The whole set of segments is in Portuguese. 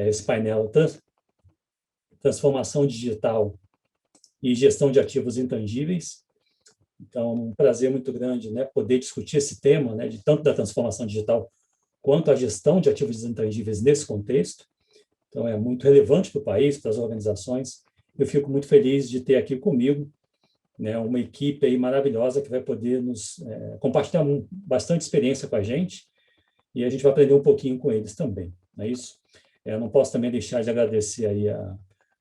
esse painel Transformação Digital e Gestão de Ativos Intangíveis. Então, um prazer muito grande, né, poder discutir esse tema, né, de tanto da transformação digital quanto a gestão de ativos intangíveis nesse contexto. Então, é muito relevante para o país, para as organizações. Eu fico muito feliz de ter aqui comigo, né, uma equipe aí maravilhosa que vai poder nos compartilhar bastante experiência com a gente, e a gente vai aprender um pouquinho com eles também, não é isso? Eu não posso também deixar de agradecer aí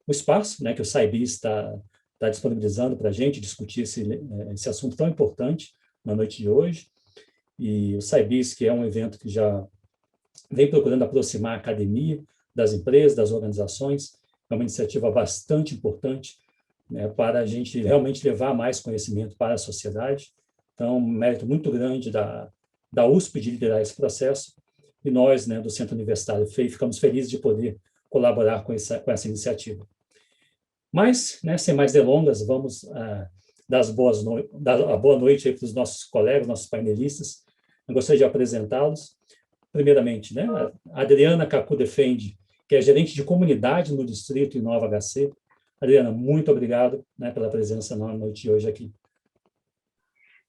o espaço, né, que o SciBiz está disponibilizando para a gente discutir esse assunto tão importante na noite de hoje. E o SciBiz, que é um evento que já vem procurando aproximar a academia das empresas, das organizações, é uma iniciativa bastante importante, né, para a gente realmente levar mais conhecimento para a sociedade. Então, um mérito muito grande da USP de liderar esse processo, e nós, né, do Centro Universitário FEI, ficamos felizes de poder colaborar com essa iniciativa. Mas, né, sem mais delongas, vamos dar a boa noite para os nossos colegas, nossos painelistas. Eu gostaria de apresentá-los. Primeiramente, né, a Adriana Cacu Defende, que é gerente de comunidade no Distrito Inova HC. Adriana, muito obrigado, né, pela presença na noite de hoje aqui.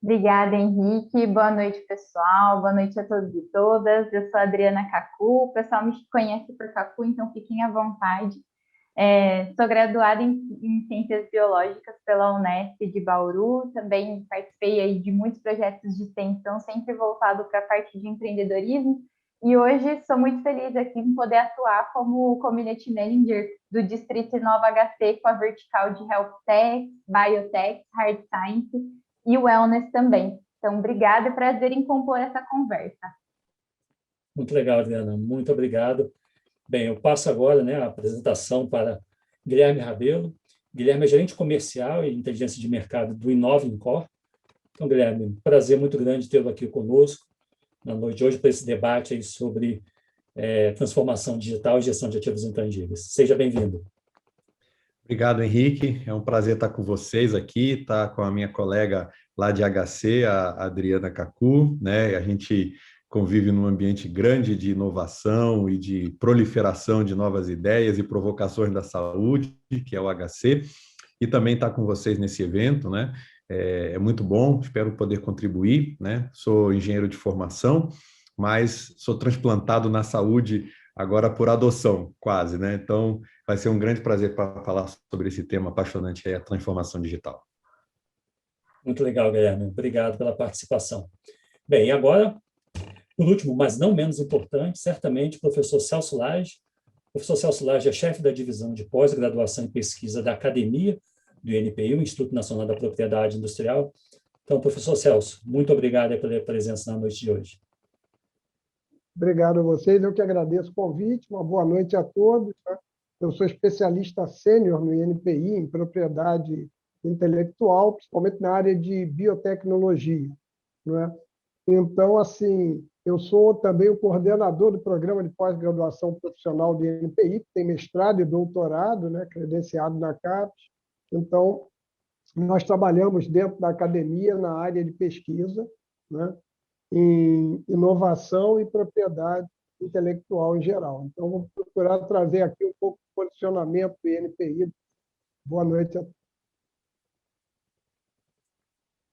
Obrigada, Henrique. Boa noite, pessoal. Boa noite a todos e todas. Eu sou a Adriana Cacu. O pessoal me conhece por Cacu, então fiquem à vontade. Sou graduada em Ciências Biológicas pela Unesp de Bauru. Também participei aí de muitos projetos de extensão, sempre voltado para a parte de empreendedorismo. E hoje sou muito feliz aqui em poder atuar como Community Manager do Distrito Inova HC com a vertical de Health Tech, Biotech, Hard Science e Wellness também. Então, obrigada e prazer em compor essa conversa. Muito legal, Adriana. Muito obrigado. Bem, eu passo agora, né, a apresentação para Guilherme Rabelo. Guilherme é gerente comercial e inteligência de mercado do Inova Incor. Então, Guilherme, prazer muito grande tê-lo aqui conosco na noite de hoje para esse debate aí sobre transformação digital e gestão de ativos intangíveis. Seja bem-vindo. Obrigado, Henrique. É um prazer estar com vocês aqui, estar com a minha colega lá de HC, a Adriana Cacu, né? A gente convive num ambiente grande de inovação e de proliferação de novas ideias e provocações da saúde, que é o HC, e também estar com vocês nesse evento, né? É muito bom, espero poder contribuir, né? Sou engenheiro de formação, mas sou transplantado na saúde agora por adoção, quase, né? Então, vai ser um grande prazer para falar sobre esse tema apaixonante, a transformação digital. Muito legal, Guilherme. Obrigado pela participação. Bem, e agora, por último, mas não menos importante, certamente, o professor Celso Lage. O professor Celso Lage é chefe da divisão de pós-graduação e pesquisa da Academia do INPI, o Instituto Nacional da Propriedade Industrial. Então, professor Celso, muito obrigado pela presença na noite de hoje. Obrigado a vocês, eu que agradeço o convite, uma boa noite a todos. Tá? Eu sou especialista sênior no INPI em propriedade intelectual, principalmente na área de biotecnologia. Não é? Então, assim, eu sou também o coordenador do programa de pós-graduação profissional do INPI, que tem mestrado e doutorado, né, credenciado na CAPES. Então, nós trabalhamos dentro da academia na área de pesquisa, né, em inovação e propriedade intelectual em geral. Então, vou procurar trazer aqui um pouco do posicionamento do INPI. Boa noite a todos.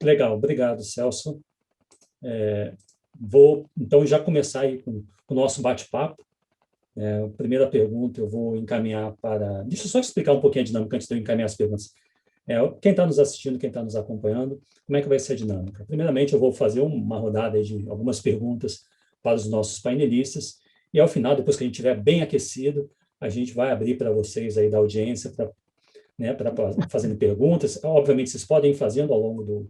Legal, obrigado, Celso. Vou, então, já começar aí com o nosso bate-papo. A primeira pergunta eu vou encaminhar para... Deixa eu só explicar um pouquinho a dinâmica antes de eu encaminhar as perguntas. Quem está nos assistindo, quem está nos acompanhando, como é que vai ser a dinâmica? Primeiramente, eu vou fazer uma rodada de algumas perguntas para os nossos painelistas, e ao final, depois que a gente estiver bem aquecido, a gente vai abrir para vocês aí da audiência para fazerem perguntas. Obviamente, vocês podem ir fazendo ao longo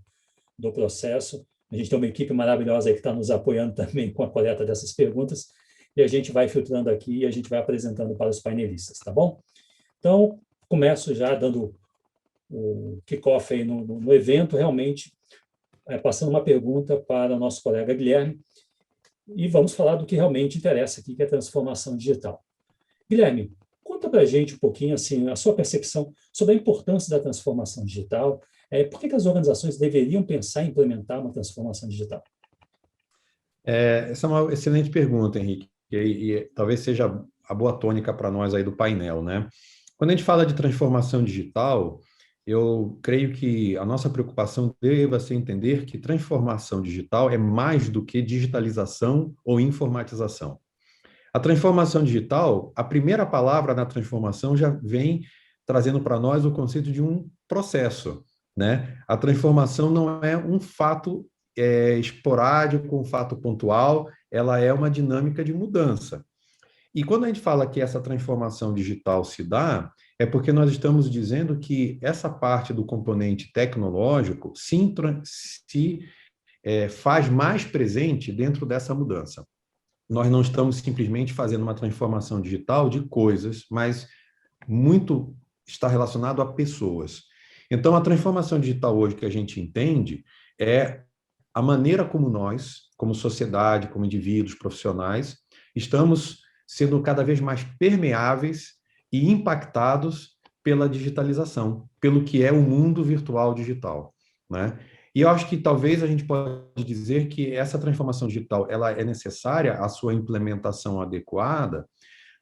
do processo. A gente tem uma equipe maravilhosa aí que está nos apoiando também com a coleta dessas perguntas, e a gente vai filtrando aqui e a gente vai apresentando para os painelistas, tá bom? Então, começo já dando o kickoff aí no evento, realmente passando uma pergunta para o nosso colega Guilherme, e vamos falar do que realmente interessa aqui, que é a transformação digital. Guilherme, conta para a gente um pouquinho assim, a sua percepção sobre a importância da transformação digital. Por que as organizações deveriam pensar em implementar uma transformação digital? Essa é uma excelente pergunta, Henrique, e talvez seja a boa tônica para nós aí do painel, né? Quando a gente fala de transformação digital, eu creio que a nossa preocupação deva ser entender que transformação digital é mais do que digitalização ou informatização. A transformação digital, a primeira palavra na transformação já vem trazendo para nós o conceito de um processo, né? A transformação não é um fato esporádico, um fato pontual, ela é uma dinâmica de mudança. E quando a gente fala que essa transformação digital se dá, é porque nós estamos dizendo que essa parte do componente tecnológico se faz mais presente dentro dessa mudança. Nós não estamos simplesmente fazendo uma transformação digital de coisas, mas muito está relacionado a pessoas. Então, a transformação digital hoje que a gente entende é a maneira como nós, como sociedade, como indivíduos, profissionais, estamos sendo cada vez mais permeáveis e impactados pela digitalização, pelo que é o mundo virtual digital, né? E eu acho que talvez a gente pode dizer que essa transformação digital ela é necessária, a sua implementação adequada,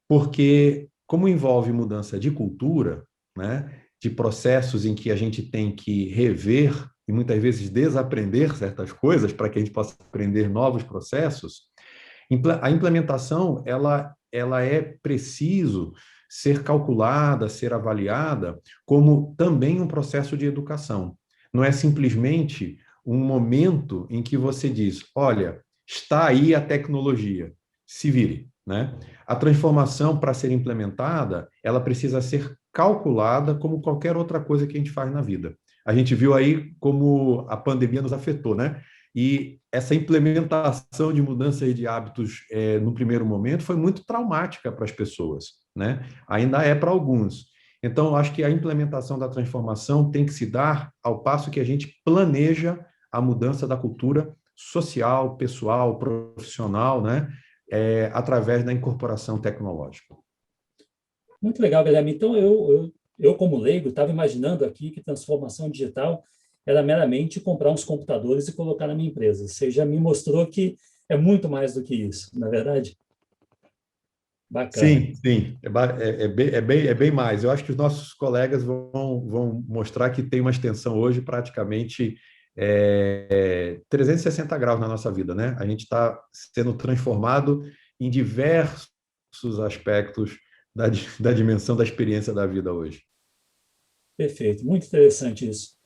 porque como envolve mudança de cultura, né, de processos em que a gente tem que rever e muitas vezes desaprender certas coisas para que a gente possa aprender novos processos, a implementação ela é preciso ser calculada, ser avaliada como também um processo de educação. Não é simplesmente um momento em que você diz, olha, está aí a tecnologia, se vire, né? A transformação, para ser implementada, ela precisa ser calculada como qualquer outra coisa que a gente faz na vida. A gente viu aí como a pandemia nos afetou, né? E essa implementação de mudança de hábitos no primeiro momento foi muito traumática para as pessoas, né? Ainda é para alguns. Então, eu acho que a implementação da transformação tem que se dar ao passo que a gente planeja a mudança da cultura social, pessoal, profissional, né? Através da incorporação tecnológica. Muito legal, Guilherme. Então, eu como leigo, estava imaginando aqui que transformação digital era meramente comprar uns computadores e colocar na minha empresa. Você já me mostrou que é muito mais do que isso, não é verdade? Bacana. Sim. É bem mais. Eu acho que os nossos colegas vão mostrar que tem uma extensão hoje praticamente 360 graus na nossa vida, né? A gente está sendo transformado em diversos aspectos da dimensão da experiência da vida hoje. Perfeito, muito interessante isso.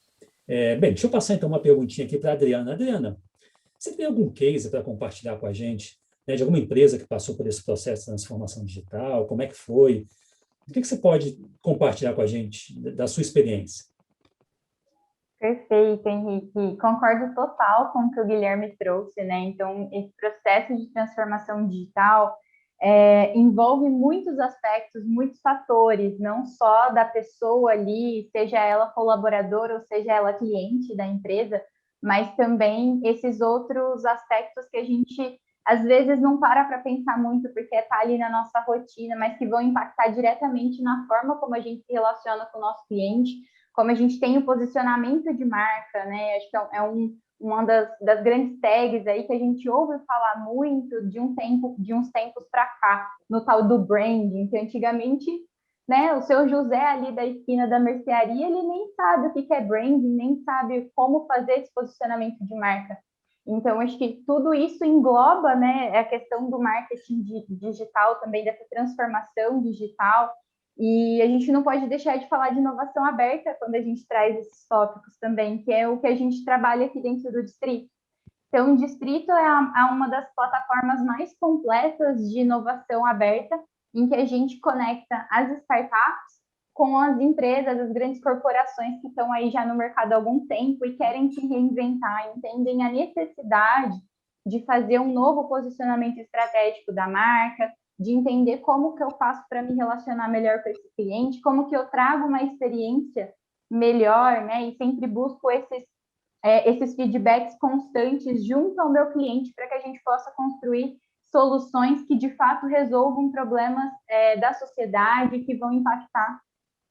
Bem, deixa eu passar então uma perguntinha aqui para a Adriana. Adriana, você tem algum case para compartilhar com a gente, né, de alguma empresa que passou por esse processo de transformação digital? Como é que foi? O que você pode compartilhar com a gente da sua experiência? Perfeito, Henrique. Concordo total com o que o Guilherme trouxe, né? Então, esse processo de transformação digital envolve muitos aspectos, muitos fatores, não só da pessoa ali, seja ela colaboradora ou seja ela cliente da empresa, mas também esses outros aspectos que a gente às vezes não para pensar muito porque está ali na nossa rotina, mas que vão impactar diretamente na forma como a gente se relaciona com o nosso cliente, como a gente tem o posicionamento de marca, né? Acho que uma das grandes tags aí que a gente ouve falar muito de uns tempos para cá, no tal do branding, que antigamente, né, o seu José ali da esquina da mercearia, ele nem sabe o que é branding, nem sabe como fazer esse posicionamento de marca. Então, acho que tudo isso engloba, né, a questão do marketing digital também, dessa transformação digital. E a gente não pode deixar de falar de inovação aberta quando a gente traz esses tópicos também, que é o que a gente trabalha aqui dentro do Distrito. Então, o Distrito é uma das plataformas mais completas de inovação aberta, em que a gente conecta as startups com as empresas, as grandes corporações que estão aí já no mercado há algum tempo e querem se reinventar, entendem a necessidade de fazer um novo posicionamento estratégico da marca, de entender como que eu faço para me relacionar melhor com esse cliente, como que eu trago uma experiência melhor, né? E sempre busco esses feedbacks constantes junto ao meu cliente para que a gente possa construir soluções que, de fato, resolvam problemas da sociedade, que vão impactar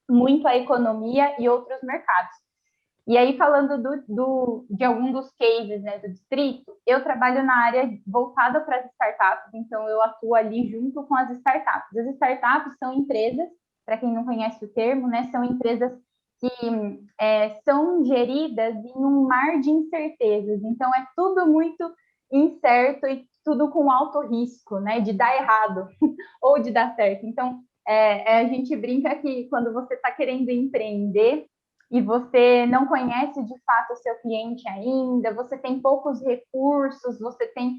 muito a economia e outros mercados. E aí, falando de algum dos cases, né, do distrito, eu trabalho na área voltada para as startups, então eu atuo ali junto com as startups. As startups são empresas, para quem não conhece o termo, né, são empresas que são geridas em um mar de incertezas. Então, é tudo muito incerto e tudo com alto risco, né, de dar errado ou de dar certo. Então, a gente brinca que quando você está querendo empreender e você não conhece de fato o seu cliente ainda, você tem poucos recursos, você tem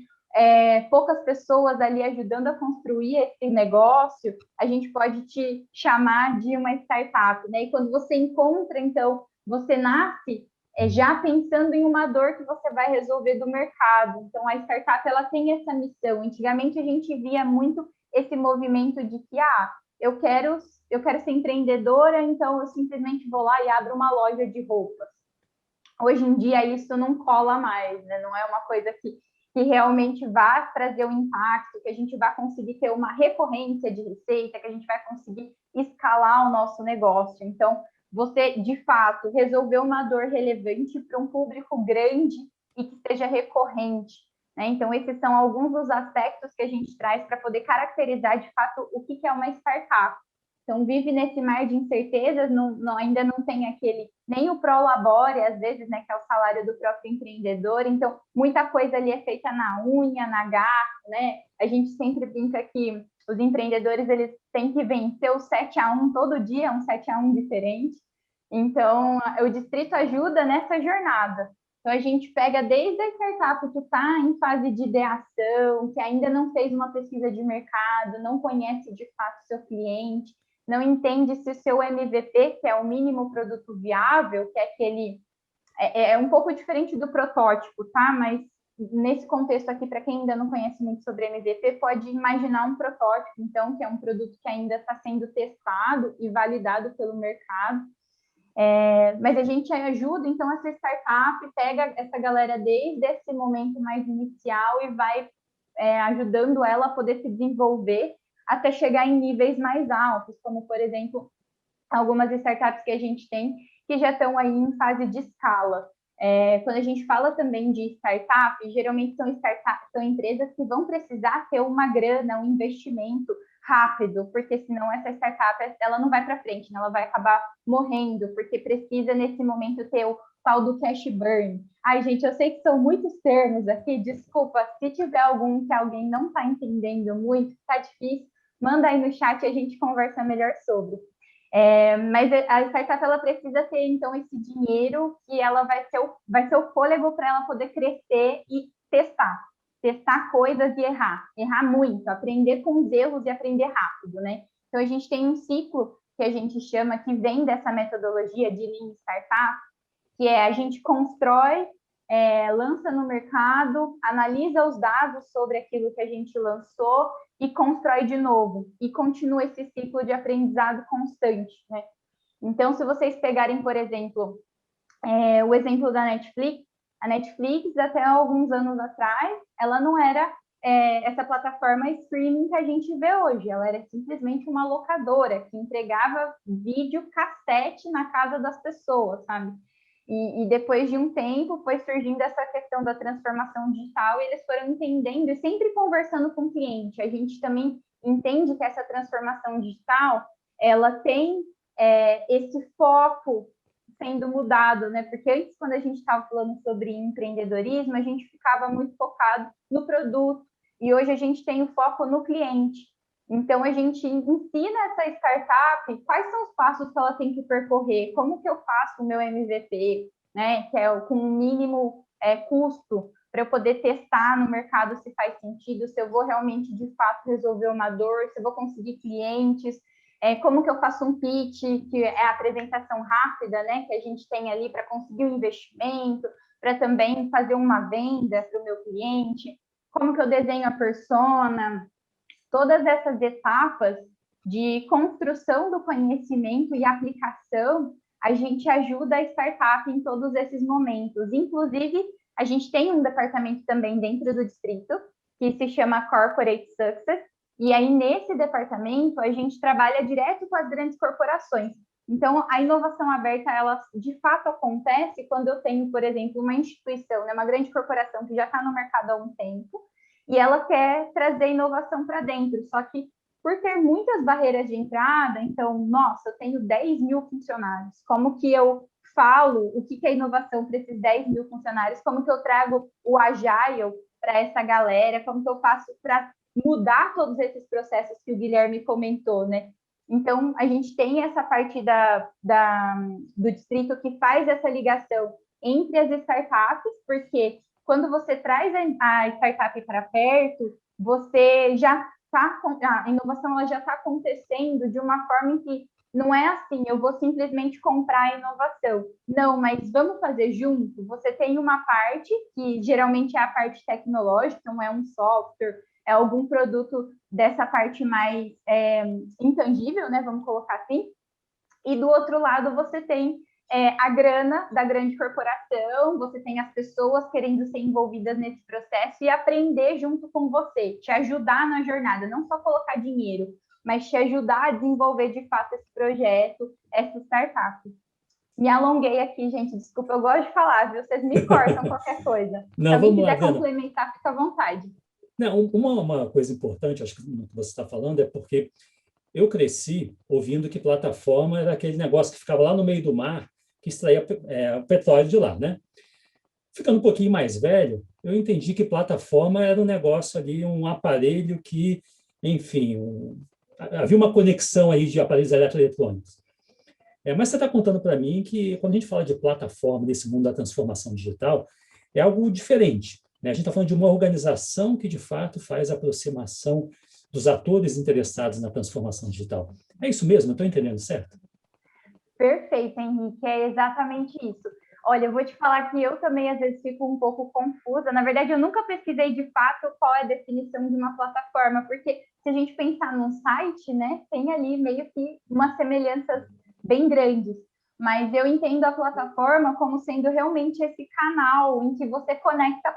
poucas pessoas ali ajudando a construir esse negócio, a gente pode te chamar de uma startup, né? E quando você encontra, então, você nasce já pensando em uma dor que você vai resolver do mercado. Então, a startup, ela tem essa missão. Antigamente, a gente via muito esse movimento de que, eu quero ser empreendedora, então eu simplesmente vou lá e abro uma loja de roupas. Hoje em dia, isso não cola mais, né? Não é uma coisa que realmente vai trazer um impacto, que a gente vai conseguir ter uma recorrência de receita, que a gente vai conseguir escalar o nosso negócio. Então, você, de fato, resolver uma dor relevante para um público grande e que seja recorrente, né? Então, esses são alguns dos aspectos que a gente traz para poder caracterizar, de fato, o que é uma startup. Então, vive nesse mar de incertezas, ainda não tem nem o prolabore, às vezes, né, que é o salário do próprio empreendedor. Então, muita coisa ali é feita na unha, na garra, né? A gente sempre brinca que os empreendedores, eles têm que vencer o 7-1 todo dia, um 7-1 diferente. Então, o distrito ajuda nessa jornada. Então, a gente pega desde a startup que está em fase de ideação, que ainda não fez uma pesquisa de mercado, não conhece de fato seu cliente, não entende se o seu MVP, que é o mínimo produto viável, que é aquele... É um pouco diferente do protótipo, tá? Mas nesse contexto aqui, para quem ainda não conhece muito sobre MVP, pode imaginar um protótipo, então, que é um produto que ainda está sendo testado e validado pelo mercado. Mas a gente ajuda, então, essa startup pega essa galera desde esse momento mais inicial e vai ajudando ela a poder se desenvolver até chegar em níveis mais altos, como, por exemplo, algumas startups que a gente tem que já estão aí em fase de escala. Quando a gente fala também de startup, geralmente são empresas que vão precisar ter uma grana, um investimento rápido, porque senão essa startup ela não vai para frente, né? Ela vai acabar morrendo, porque precisa nesse momento ter o tal do cash burn. Ai, gente, eu sei que são muitos termos aqui, desculpa, se tiver algum que alguém não está entendendo muito, está difícil, manda aí no chat e a gente conversa melhor sobre. Mas a startup ela precisa ter, então, esse dinheiro que ela vai ser o fôlego para ela poder crescer e testar coisas e errar muito, aprender com os erros e aprender rápido, né? Então, a gente tem um ciclo que a gente chama, que vem dessa metodologia de Lean Startup, que é a gente constrói, lança no mercado, analisa os dados sobre aquilo que a gente lançou e constrói de novo, e continua esse ciclo de aprendizado constante, né? Então, se vocês pegarem, por exemplo, o exemplo da Netflix, a Netflix, até alguns anos atrás, ela não era essa plataforma streaming que a gente vê hoje, ela era simplesmente uma locadora que entregava vídeo cassete na casa das pessoas, sabe? E depois de um tempo foi surgindo essa questão da transformação digital e eles foram entendendo e sempre conversando com o cliente. A gente também entende que essa transformação digital, ela tem esse foco sendo mudado, né? Porque antes, quando a gente estava falando sobre empreendedorismo, a gente ficava muito focado no produto e hoje a gente tem o foco no cliente. Então, a gente ensina essa startup quais são os passos que ela tem que percorrer, como que eu faço o meu MVP, né, que é com o mínimo custo, para eu poder testar no mercado se faz sentido, se eu vou realmente, de fato, resolver uma dor, se eu vou conseguir clientes, como que eu faço um pitch, que é a apresentação rápida, né, que a gente tem ali para conseguir um investimento, para também fazer uma venda para o meu cliente, como que eu desenho a persona. Todas essas etapas de construção do conhecimento e aplicação, a gente ajuda a startup em todos esses momentos. Inclusive, a gente tem um departamento também dentro do distrito, que se chama Corporate Success, e aí nesse departamento a gente trabalha direto com as grandes corporações. Então, a inovação aberta, ela de fato acontece quando eu tenho, por exemplo, uma instituição, né, uma grande corporação que já está no mercado há um tempo, e ela quer trazer inovação para dentro, só que por ter muitas barreiras de entrada, então, nossa, eu tenho 10 mil funcionários, como que eu falo o que é inovação para esses 10 mil funcionários, como que eu trago o Agile para essa galera, como que eu faço para mudar todos esses processos que o Guilherme comentou, né? Então, a gente tem essa parte do distrito que faz essa ligação entre as startups, porque quando você traz a startup para perto, você já está, a inovação ela já está acontecendo de uma forma em que não é assim, eu vou simplesmente comprar a inovação. Não, mas vamos fazer junto? Você tem uma parte, que geralmente é a parte tecnológica, não é um software, é algum produto dessa parte mais intangível, né? Vamos colocar assim. E do outro lado, você tem a grana da grande corporação, você tem as pessoas querendo ser envolvidas nesse processo e aprender junto com você, te ajudar na jornada, não só colocar dinheiro, mas te ajudar a desenvolver de fato esse projeto, essa startup. Me alonguei aqui, gente, desculpa, eu gosto de falar, viu? Vocês me cortam qualquer coisa. Não, Se alguém vamos lá, quiser Dana. complementar, fica à vontade. Não, uma coisa importante, acho que você está falando, é porque eu cresci ouvindo que plataforma era aquele negócio que ficava lá no meio do mar, que extraía petróleo de lá, né? Ficando um pouquinho mais velho, eu entendi que plataforma era um negócio ali, um aparelho que, enfim, havia uma conexão aí de aparelhos eletroeletrônicos. Mas você está contando para mim que, quando a gente fala de plataforma nesse mundo da transformação digital, é algo diferente, né? A gente está falando de uma organização que, de fato, faz a aproximação dos atores interessados na transformação digital. É isso mesmo? Eu estou entendendo certo? Perfeito, Henrique, é exatamente isso. Olha, eu vou te falar que eu também, às vezes, fico um pouco confusa. Na verdade, eu nunca pesquisei, de fato, qual é a definição de uma plataforma, porque se a gente pensar num site, né, tem ali meio que umas semelhanças bem grandes. Mas eu entendo a plataforma como sendo realmente esse canal em que você conecta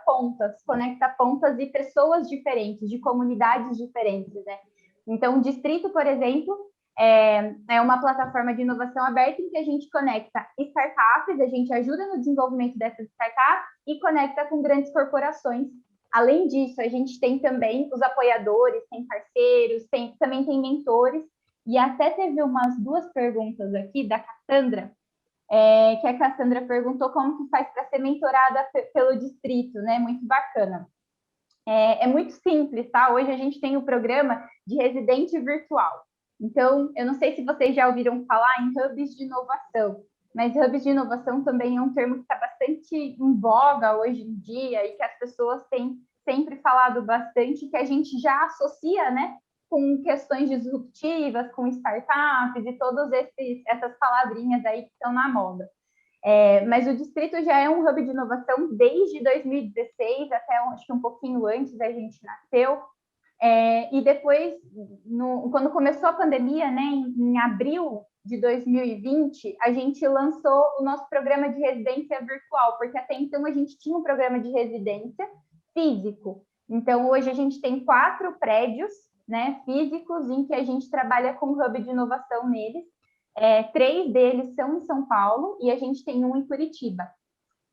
pontas de pessoas diferentes, de comunidades diferentes, né? Então, o Distrito, por exemplo, é uma plataforma de inovação aberta em que a gente conecta startups, a gente ajuda no desenvolvimento dessas startups e conecta com grandes corporações. Além disso, a gente tem também os apoiadores, tem parceiros, também tem mentores, e até teve umas 2 perguntas aqui da Cassandra, que a Cassandra perguntou como que faz para ser mentorada pelo distrito, né? Muito bacana. É muito simples, tá? Hoje a gente tem o programa de residente virtual. Então, eu não sei se vocês já ouviram falar em hubs de inovação, mas hubs de inovação também é um termo que está bastante em voga hoje em dia e que as pessoas têm sempre falado bastante, que a gente já associa, né, com questões disruptivas, com startups e todas essas palavrinhas aí que estão na moda. Mas o Distrito já é um hub de inovação desde 2016, até acho que um pouquinho antes da gente nasceu. E depois, quando começou a pandemia, né, em abril de 2020, a gente lançou o nosso programa de residência virtual, porque até então a gente tinha um programa de residência físico. Então, hoje a gente tem 4 prédios, né, físicos em que a gente trabalha com hub de inovação neles. 3 deles são em São Paulo e a gente tem um em Curitiba.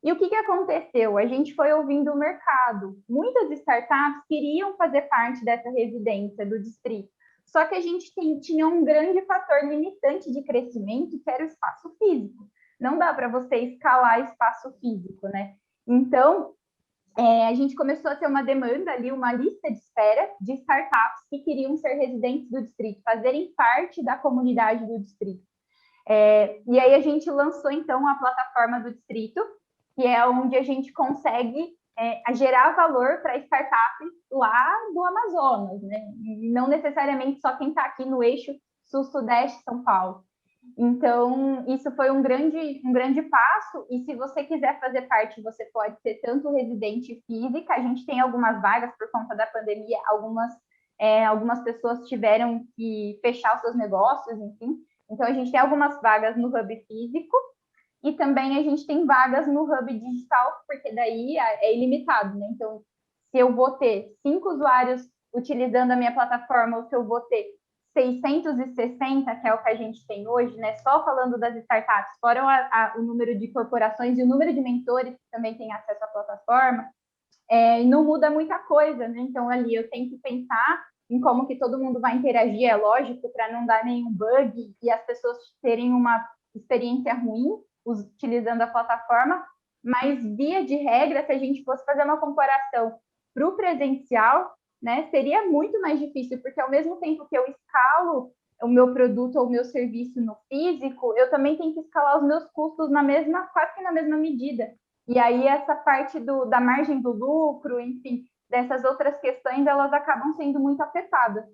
E o que aconteceu? A gente foi ouvindo o mercado. Muitas startups queriam fazer parte dessa residência do distrito, só que a gente tinha um grande fator limitante de crescimento, que era o espaço físico. Não dá para você escalar espaço físico, né? Então, a gente começou a ter uma demanda ali, uma lista de espera de startups que queriam ser residentes do distrito, fazerem parte da comunidade do distrito. E aí a gente lançou, então, a plataforma do distrito, que é onde a gente consegue gerar valor para startups lá do Amazonas, né? E não necessariamente só quem está aqui no eixo sul-sudeste São Paulo. Então, isso foi um grande passo, e se você quiser fazer parte, você pode ser tanto residente física, a gente tem algumas vagas por conta da pandemia, algumas pessoas tiveram que fechar os seus negócios, enfim. Então, a gente tem algumas vagas no hub físico e também a gente tem vagas no hub digital, porque daí é ilimitado, né? Então, se eu vou ter 5 usuários utilizando a minha plataforma ou se eu vou ter 660, que é o que a gente tem hoje, né? Só falando das startups, fora o número de corporações e o número de mentores que também têm acesso à plataforma, não muda muita coisa, né? Então, ali eu tenho que pensar em como que todo mundo vai interagir, é lógico, para não dar nenhum bug e as pessoas terem uma experiência ruim utilizando a plataforma, mas, via de regra, se a gente fosse fazer uma comparação para o presencial, né, seria muito mais difícil, porque ao mesmo tempo que eu escalo o meu produto ou o meu serviço no físico, eu também tenho que escalar os meus custos quase que na mesma medida. E aí essa parte da margem do lucro, enfim, dessas outras questões, elas acabam sendo muito afetadas.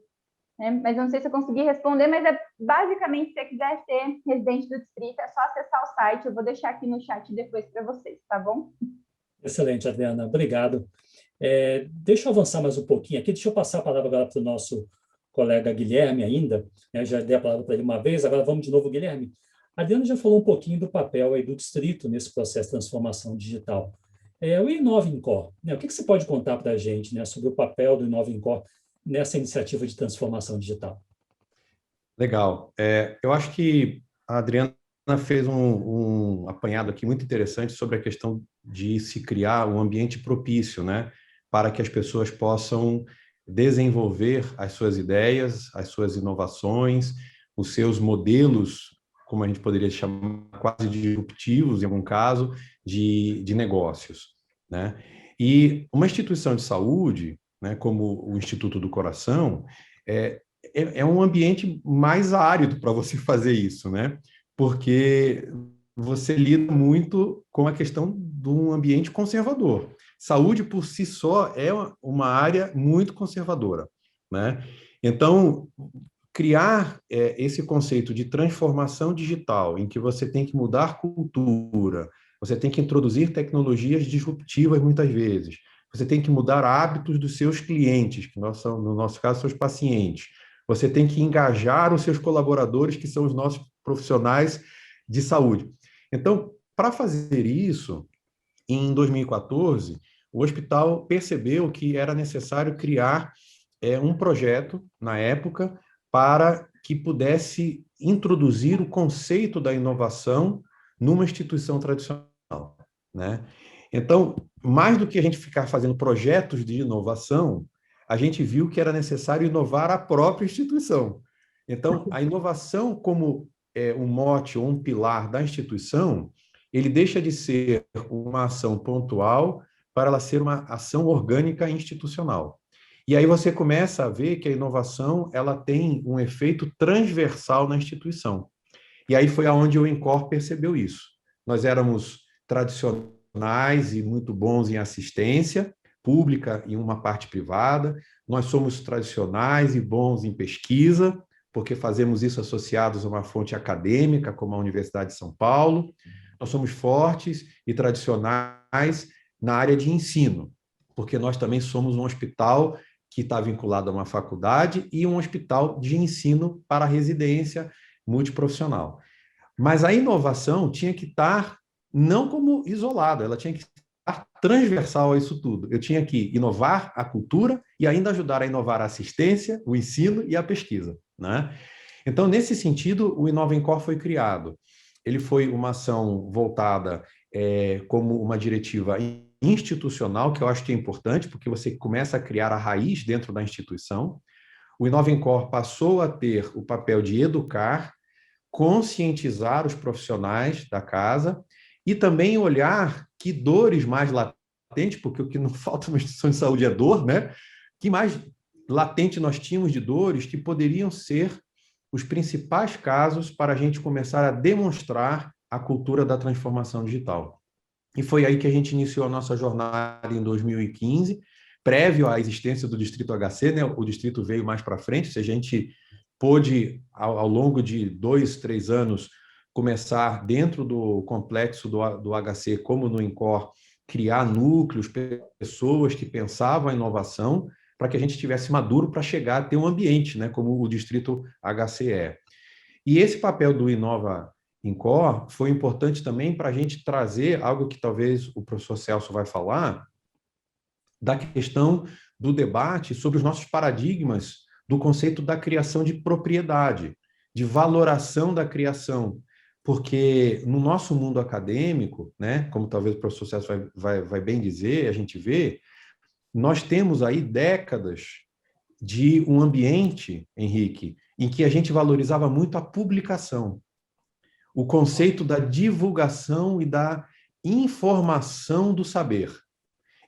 Né? Mas eu não sei se eu consegui responder, mas basicamente, se você quiser ser residente do distrito, é só acessar o site, eu vou deixar aqui no chat depois para vocês, tá bom? Excelente, Adriana, obrigado. Deixa eu avançar mais um pouquinho aqui, deixa eu passar a palavra agora para o nosso colega Guilherme ainda, né? Já dei a palavra para ele uma vez, agora vamos de novo, Guilherme. A Adriana já falou um pouquinho do papel aí do distrito nesse processo de transformação digital. O Inovincor, né? O que você pode contar para a gente, né, sobre o papel do Inovincor nessa iniciativa de transformação digital? Legal. Eu acho que a Adriana fez um apanhado aqui muito interessante sobre a questão de se criar um ambiente propício, né, para que as pessoas possam desenvolver as suas ideias, as suas inovações, os seus modelos, como a gente poderia chamar, quase disruptivos, em algum caso, de negócios, né? E uma instituição de saúde, né, como o Instituto do Coração, é um ambiente mais árido para você fazer isso, né? Porque você lida muito com a questão de um ambiente conservador. Saúde, por si só, é uma área muito conservadora, né? Então, criar esse conceito de transformação digital, em que você tem que mudar cultura, você tem que introduzir tecnologias disruptivas muitas vezes, você tem que mudar hábitos dos seus clientes, que no nosso caso são os pacientes, você tem que engajar os seus colaboradores, que são os nossos profissionais de saúde. Então, para fazer isso, em 2014, o hospital percebeu que era necessário criar um projeto, na época, para que pudesse introduzir o conceito da inovação numa instituição tradicional, né? Então, mais do que a gente ficar fazendo projetos de inovação, a gente viu que era necessário inovar a própria instituição. Então, a inovação como um mote ou um pilar da instituição, ele deixa de ser uma ação pontual para ela ser uma ação orgânica institucional. E aí você começa a ver que a inovação ela tem um efeito transversal na instituição. E aí foi aonde o Incor percebeu isso. Nós éramos tradicionais e muito bons em assistência pública e uma parte privada. Nós somos tradicionais e bons em pesquisa, porque fazemos isso associados a uma fonte acadêmica, como a Universidade de São Paulo. Nós somos fortes e tradicionais na área de ensino, porque nós também somos um hospital que está vinculado a uma faculdade e um hospital de ensino para residência multiprofissional. Mas a inovação tinha que estar não como isolada, ela tinha que estar transversal a isso tudo. Eu tinha que inovar a cultura e ainda ajudar a inovar a assistência, o ensino e a pesquisa, né? Então, nesse sentido, o Inovincor foi criado. Ele foi uma ação voltada como uma diretiva institucional, que eu acho que é importante, porque você começa a criar a raiz dentro da instituição. O Inovincor passou a ter o papel de educar, conscientizar os profissionais da casa e também olhar que dores mais latentes, porque o que não falta numa instituição de saúde é dor, né? Que mais latente nós tínhamos de dores que poderiam ser os principais casos para a gente começar a demonstrar a cultura da transformação digital. E foi aí que a gente iniciou a nossa jornada em 2015, prévio à existência do Distrito HC, né? O Distrito veio mais para frente, se a gente pôde, ao longo de 2, 3 anos, começar dentro do complexo do HC, como no Incor, criar núcleos, pessoas que pensavam a inovação, para que a gente estivesse maduro para chegar a ter um ambiente, né, como o Distrito HC é. E esse papel do Inova Incor foi importante também para a gente trazer algo que talvez o professor Celso vai falar, da questão do debate sobre os nossos paradigmas do conceito da criação de propriedade, de valoração da criação. Porque no nosso mundo acadêmico, né, como talvez o professor Celso vai bem dizer, a gente vê, nós temos aí décadas de um ambiente, Henrique, em que a gente valorizava muito a publicação, o conceito da divulgação e da informação do saber.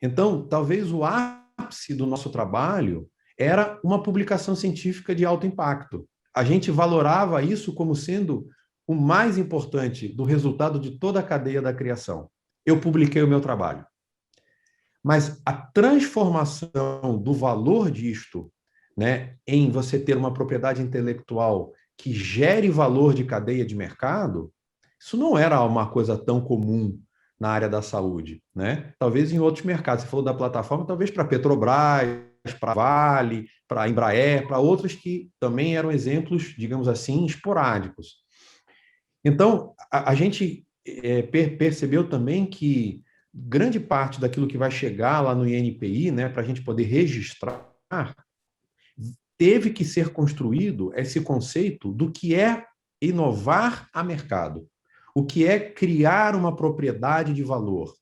Então, talvez o ápice do nosso trabalho era uma publicação científica de alto impacto. A gente valorava isso como sendo o mais importante do resultado de toda a cadeia da criação. Eu publiquei o meu trabalho. Mas a transformação do valor disto, né, em você ter uma propriedade intelectual que gere valor de cadeia de mercado, isso não era uma coisa tão comum na área da saúde, né? Talvez em outros mercados. Você falou da plataforma, talvez para a Petrobras, para a Vale, para a Embraer, para outros que também eram exemplos, digamos assim, esporádicos. Então, a gente percebeu também que grande parte daquilo que vai chegar lá no INPI, né, para a gente poder registrar, teve que ser construído esse conceito do que é inovar a mercado, o que é criar uma propriedade de valor,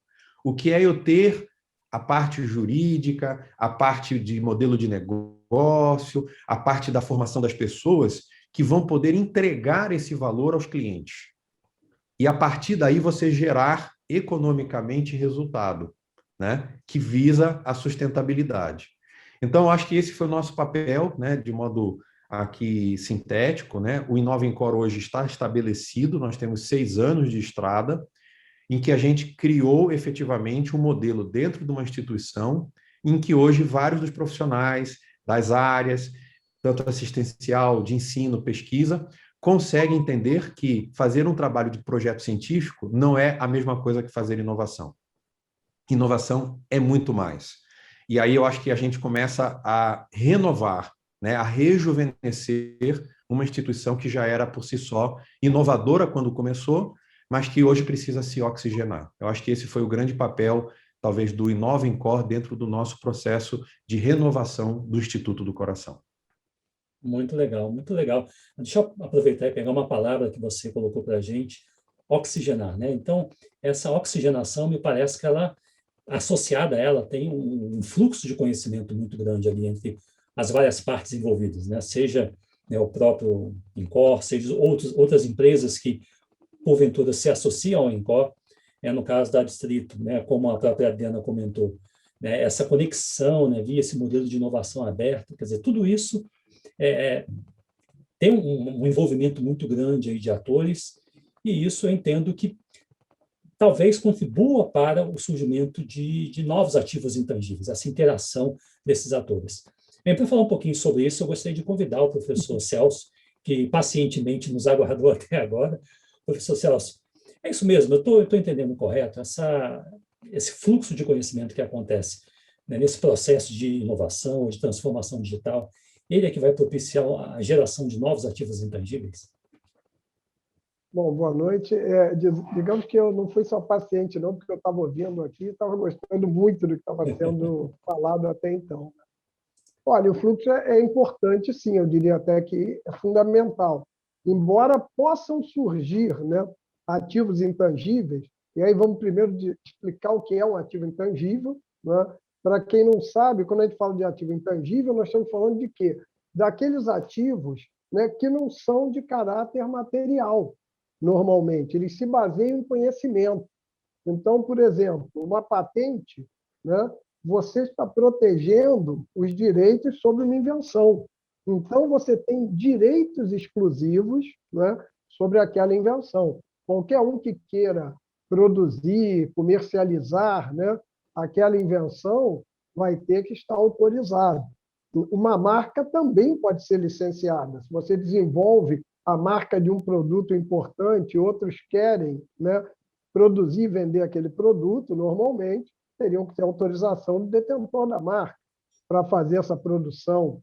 o que é eu ter a parte jurídica, a parte de modelo de negócio, a parte da formação das pessoas que vão poder entregar esse valor aos clientes. E, a partir daí, você gerar economicamente resultado, né, que visa a sustentabilidade. Então, acho que esse foi o nosso papel, né, de modo aqui sintético, né? O Inova Incor hoje está estabelecido, nós temos 6 anos de estrada, em que a gente criou efetivamente um modelo dentro de uma instituição em que hoje vários dos profissionais das áreas, tanto assistencial, de ensino, pesquisa, conseguem entender que fazer um trabalho de projeto científico não é a mesma coisa que fazer inovação. Inovação é muito mais. E aí eu acho que a gente começa a renovar, né, a rejuvenescer uma instituição que já era por si só inovadora quando começou, mas que hoje precisa se oxigenar. Eu acho que esse foi o grande papel, talvez, do Inova Incor dentro do nosso processo de renovação do Instituto do Coração. Muito legal, muito legal. Deixa eu aproveitar e pegar uma palavra que você colocou para a gente, oxigenar, né? Então, essa oxigenação, me parece que ela, associada a ela, tem um fluxo de conhecimento muito grande ali entre as várias partes envolvidas, né? Seja, né, o próprio Incor, seja outras empresas que, porventura, se associam ao Incor, no caso da Distrito, né, como a própria Adriana comentou, né, essa conexão, né, via esse modelo de inovação aberta, quer dizer, tudo isso tem um envolvimento muito grande aí de atores, e isso eu entendo que talvez contribua para o surgimento de novos ativos intangíveis, essa interação desses atores. Bem, para falar um pouquinho sobre isso, eu gostaria de convidar o professor Celso, que pacientemente nos aguardou até agora. Professor Celso, é isso mesmo, eu estou entendendo correto? Esse fluxo de conhecimento que acontece, né, nesse processo de inovação, de transformação digital, ele é que vai propiciar a geração de novos ativos intangíveis? Bom, boa noite. Digamos que eu não fui só paciente, não, porque eu estava ouvindo aqui e estava gostando muito do que estava sendo falado até então. Olha, o fluxo é importante, sim, eu diria até que é fundamental. Embora possam surgir, né, ativos intangíveis, e aí vamos primeiro explicar o que é um ativo intangível, né? Para quem não sabe, quando a gente fala de ativo intangível, nós estamos falando de quê? Daqueles ativos, né, que não são de caráter material, normalmente. Eles se baseiam em conhecimento. Então, por exemplo, uma patente, né, você está protegendo os direitos sobre uma invenção. Então, você tem direitos exclusivos, né, sobre aquela invenção. Qualquer um que queira produzir, comercializar, né, aquela invenção vai ter que estar autorizado. Uma marca também pode ser licenciada. Se você desenvolve a marca de um produto importante, outros querem, né, produzir e vender aquele produto, normalmente teriam que ter autorização do detentor da marca para fazer essa produção,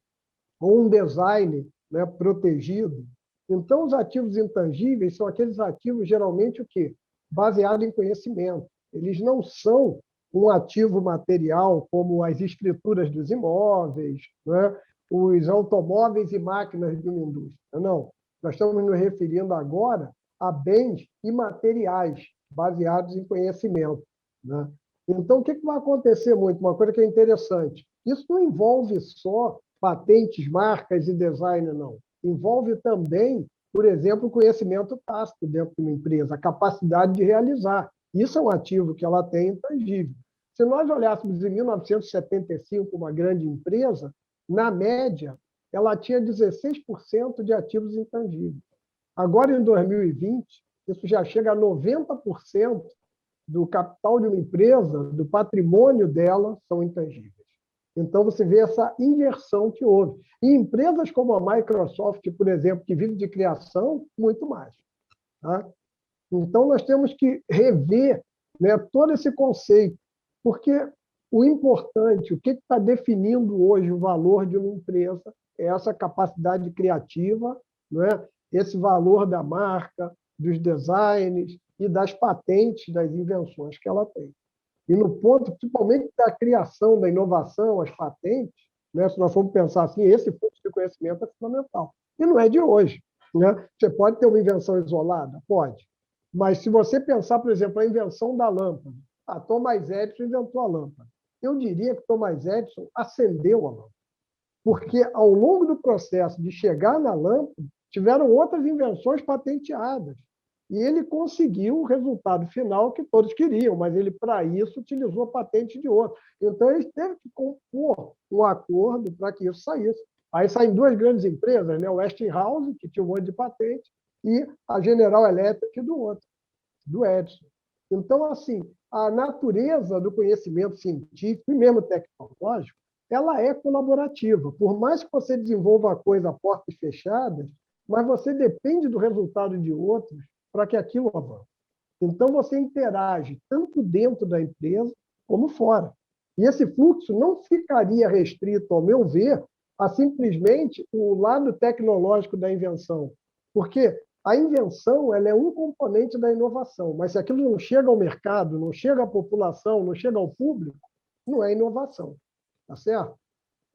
ou um design, né, protegido. Então, os ativos intangíveis são aqueles ativos, geralmente, o quê? Baseados em conhecimento. Eles não são um ativo material, como as escrituras dos imóveis, né? os automóveis e máquinas de uma indústria. Não, nós estamos nos referindo agora a bens imateriais, baseados em conhecimento, né? Então, o que vai acontecer muito? Uma coisa que é interessante, isso não envolve só patentes, marcas e design, não. Envolve também, por exemplo, o conhecimento tácito dentro de uma empresa, a capacidade de realizar. Isso é um ativo que ela tem intangível. Se nós olhássemos em 1975 uma grande empresa, na média, ela tinha 16% de ativos intangíveis. Agora, em 2020, isso já chega a 90% do capital de uma empresa, do patrimônio dela, são intangíveis. Então, você vê essa inversão que houve. E empresas como a Microsoft, por exemplo, que vive de criação, muito mais. Tá? Então, nós temos que rever, né, todo esse conceito, porque o importante, o que está definindo hoje o valor de uma empresa é essa capacidade criativa, não é? Esse valor da marca, dos designs e das patentes, das invenções que ela tem. E no ponto, principalmente da criação, da inovação, as patentes, né, se nós formos pensar assim, esse fluxo de conhecimento é fundamental. E não é de hoje. Né? Você pode ter uma invenção isolada? Pode. Mas se você pensar, por exemplo, a invenção da lâmpada, Thomas Edison inventou a lâmpada. Eu diria que Thomas Edison acendeu a lâmpada. Porque, ao longo do processo de chegar na lâmpada, tiveram outras invenções patenteadas. E ele conseguiu o resultado final que todos queriam, mas ele, para isso, utilizou a patente de outro. Então, ele teve que compor um acordo para que isso saísse. Aí saem duas grandes empresas, né? O Westinghouse, que tinha um monte de patente, e a General Electric do outro, do Edison. Então, assim, a natureza do conhecimento científico e mesmo tecnológico, ela é colaborativa. Por mais que você desenvolva a coisa a portas fechadas, mas você depende do resultado de outros para que aquilo avance. Então, você interage tanto dentro da empresa como fora. E esse fluxo não ficaria restrito, ao meu ver, a simplesmente o lado tecnológico da invenção. Porque a invenção ela é um componente da inovação, mas se aquilo não chega ao mercado, não chega à população, não chega ao público, não é inovação. Tá certo?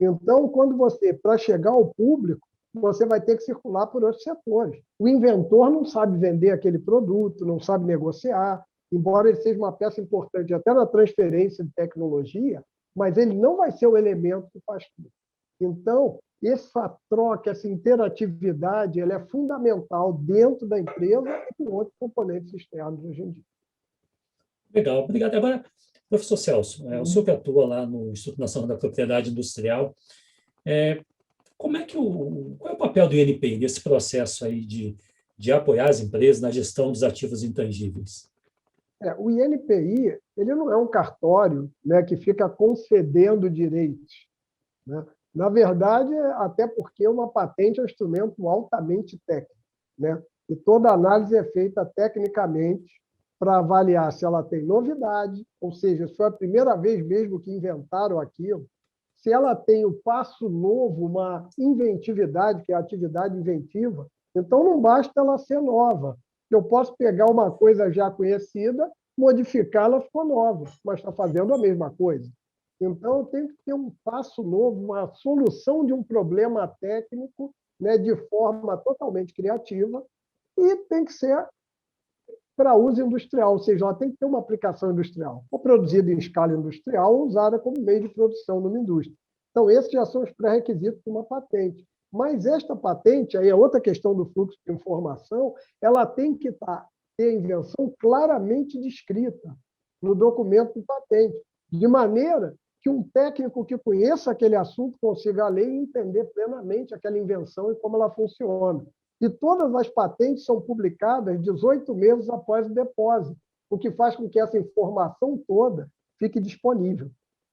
Então, quando você, para chegar ao público, você vai ter que circular por outros setores. O inventor não sabe vender aquele produto, não sabe negociar, embora ele seja uma peça importante até na transferência de tecnologia, mas ele não vai ser o elemento que faz tudo. Então, essa troca, essa interatividade, ela é fundamental dentro da empresa e com outros componentes externos hoje em dia. Legal, obrigado. Agora, professor Celso, o senhor que atua lá no Instituto Nacional da Propriedade Industrial, qual é o papel do INPI nesse processo aí de apoiar as empresas na gestão dos ativos intangíveis? O INPI ele não é um cartório, né, que fica concedendo direitos. Né? Na verdade, até porque uma patente é um instrumento altamente técnico. Né? E toda análise é feita tecnicamente para avaliar se ela tem novidade, ou seja, se foi a primeira vez mesmo que inventaram aquilo, se ela tem o passo novo, uma inventividade, que é a atividade inventiva, então não basta ela ser nova. Eu posso pegar uma coisa já conhecida, modificá-la, ficou nova, mas está fazendo a mesma coisa. Então, eu tenho que ter um passo novo, uma solução de um problema técnico, né, de forma totalmente criativa, e tem que ser para uso industrial, ou seja, ela tem que ter uma aplicação industrial, ou produzida em escala industrial, ou usada como meio de produção numa indústria. Então, esses já são os pré-requisitos de uma patente. Mas esta patente, aí é outra questão do fluxo de informação, ela tem que ter a invenção claramente descrita no documento de patente, de maneira que um técnico que conheça aquele assunto consiga ler e entender plenamente aquela invenção e como ela funciona. E todas as patentes são publicadas 18 meses após o depósito, o que faz com que essa informação toda fique disponível.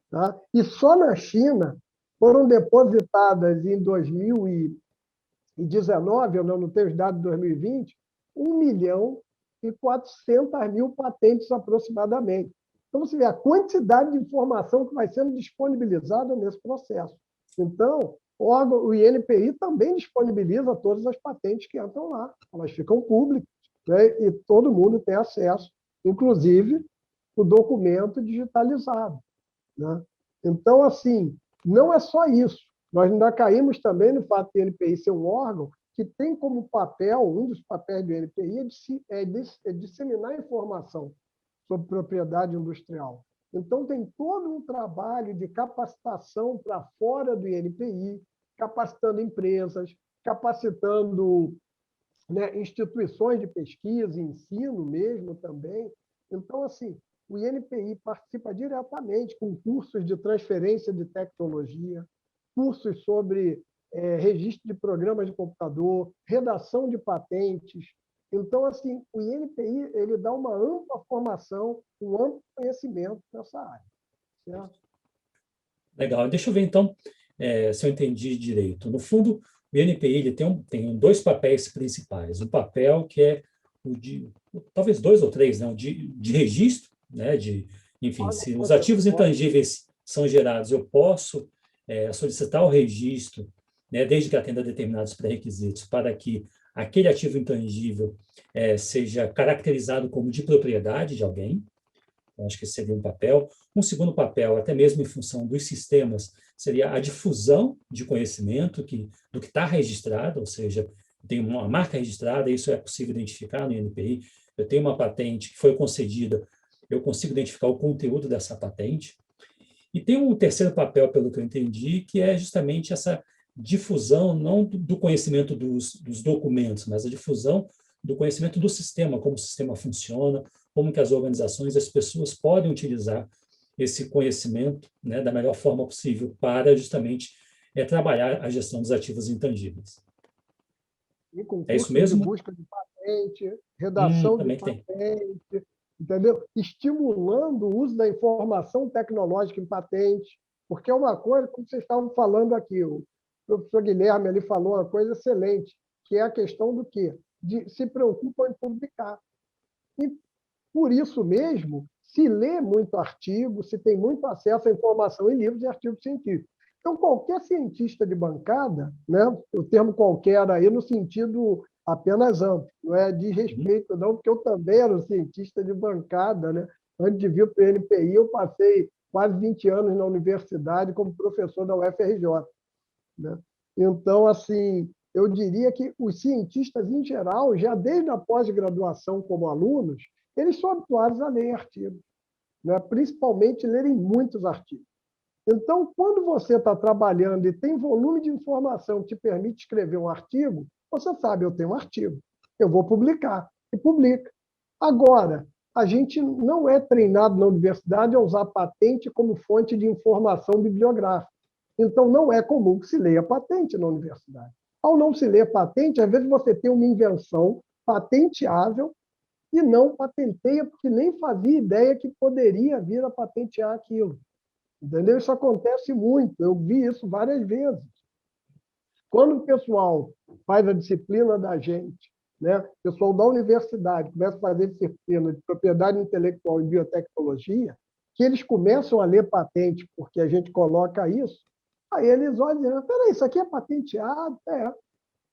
Tá? E só na China foram depositadas em 2019, eu não tenho os dados de 2020, 1.400.000 patentes aproximadamente. Então, você vê a quantidade de informação que vai sendo disponibilizada nesse processo. Então, o INPI também disponibiliza todas as patentes que entram lá. Elas ficam públicas, né? E todo mundo tem acesso, inclusive o documento digitalizado. Né? Então, assim, não é só isso. Nós ainda caímos também no fato do INPI ser um órgão que tem como papel, um dos papéis do INPI é disseminar informação sobre propriedade industrial. Então, tem todo um trabalho de capacitação para fora do INPI, capacitando empresas, capacitando, né, instituições de pesquisa, ensino mesmo também. Então, assim, o INPI participa diretamente com cursos de transferência de tecnologia, cursos sobre registro de programas de computador, redação de patentes. Então, assim, o INPI ele dá uma ampla formação, um amplo conhecimento nessa área. Certo? Legal. Deixa eu ver, então, se eu entendi direito. No fundo, o INPI ele tem dois papéis principais. Um papel que é o de, talvez dois ou três, né? O de registro, né? Enfim, se os ativos intangíveis são gerados, eu posso solicitar o registro, né? Desde que atenda determinados pré-requisitos, para que aquele ativo intangível seja caracterizado como de propriedade de alguém. Então, acho que esse seria um papel. Um segundo papel, até mesmo em função dos sistemas, seria a difusão de conhecimento do que está registrado, ou seja, tem uma marca registrada, isso é possível identificar no INPI. Eu tenho uma patente que foi concedida, eu consigo identificar o conteúdo dessa patente. E tem um terceiro papel, pelo que eu entendi, que é justamente essa difusão, não do conhecimento dos documentos, mas a difusão do conhecimento do sistema, como o sistema funciona, como que as organizações, as pessoas podem utilizar esse conhecimento, né, da melhor forma possível para justamente trabalhar a gestão dos ativos intangíveis. E com É isso cursos de mesmo? busca de patente, redação de patente, entendeu? Estimulando o uso da informação tecnológica em patente, porque é uma coisa, como vocês estavam falando aqui, o professor Guilherme ali falou uma coisa excelente, que é a questão do quê? De se preocupam em publicar. E, por isso mesmo, se lê muito artigo, se tem muito acesso à informação em livros e artigos científicos. Então, qualquer cientista de bancada, né, o termo qualquer aí no sentido apenas amplo, não é de respeito, não, porque eu também era um cientista de bancada, né? Antes de vir para o INPI, eu passei quase 20 anos na universidade como professor da UFRJ. Né? Então, assim, eu diria que os cientistas, em geral, já desde a pós-graduação como alunos, eles são habituados a ler artigos, né? Principalmente lerem muitos artigos. Então, quando você está trabalhando e tem volume de informação que te permite escrever um artigo, você sabe, eu tenho um artigo, eu vou publicar, e publica. Agora, a gente não é treinado na universidade a usar patente como fonte de informação bibliográfica. Então, não é comum que se leia patente na universidade. Ao não se ler patente, às vezes você tem uma invenção patenteável e não patenteia, porque nem fazia ideia que poderia vir a patentear aquilo. Entendeu? Isso acontece muito, eu vi isso várias vezes. Quando o pessoal faz a disciplina da gente, né, o pessoal da universidade começa a fazer disciplina de propriedade intelectual em biotecnologia, que eles começam a ler patente, porque a gente coloca isso, aí eles olham e dizem, peraí, isso aqui é patenteado?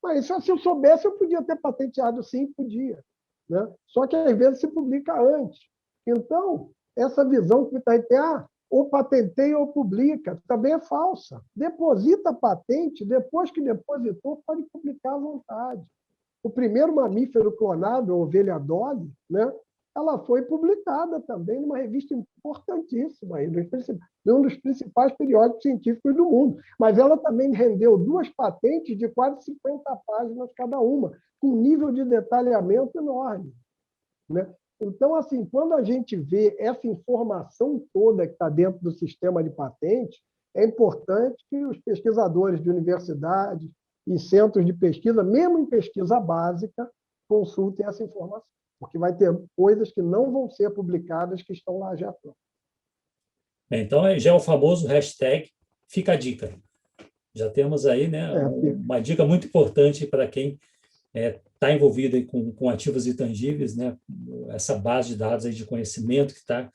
Mas se eu soubesse, eu podia ter patenteado, sim, podia. Né? Só que, às vezes, se publica antes. Então, essa visão que está tem, ou patenteia ou publica, também é falsa. Deposita a patente, depois que depositou, pode publicar à vontade. O primeiro mamífero clonado, a ovelha Dolly, né, ela foi publicada também numa revista importantíssima, um dos principais periódicos científicos do mundo. Mas ela também rendeu 2 patentes de quase 50 páginas cada uma, com um nível de detalhamento enorme. Né? Então, assim, quando a gente vê essa informação toda que está dentro do sistema de patente, é importante que os pesquisadores de universidades e centros de pesquisa, mesmo em pesquisa básica, consultem essa informação, porque vai ter coisas que não vão ser publicadas que estão lá já prontas. Então, já é o famoso hashtag Fica a Dica. Já temos aí, né, uma dica muito importante para quem está envolvido aí com ativos intangíveis, né, essa base de dados aí de conhecimento que está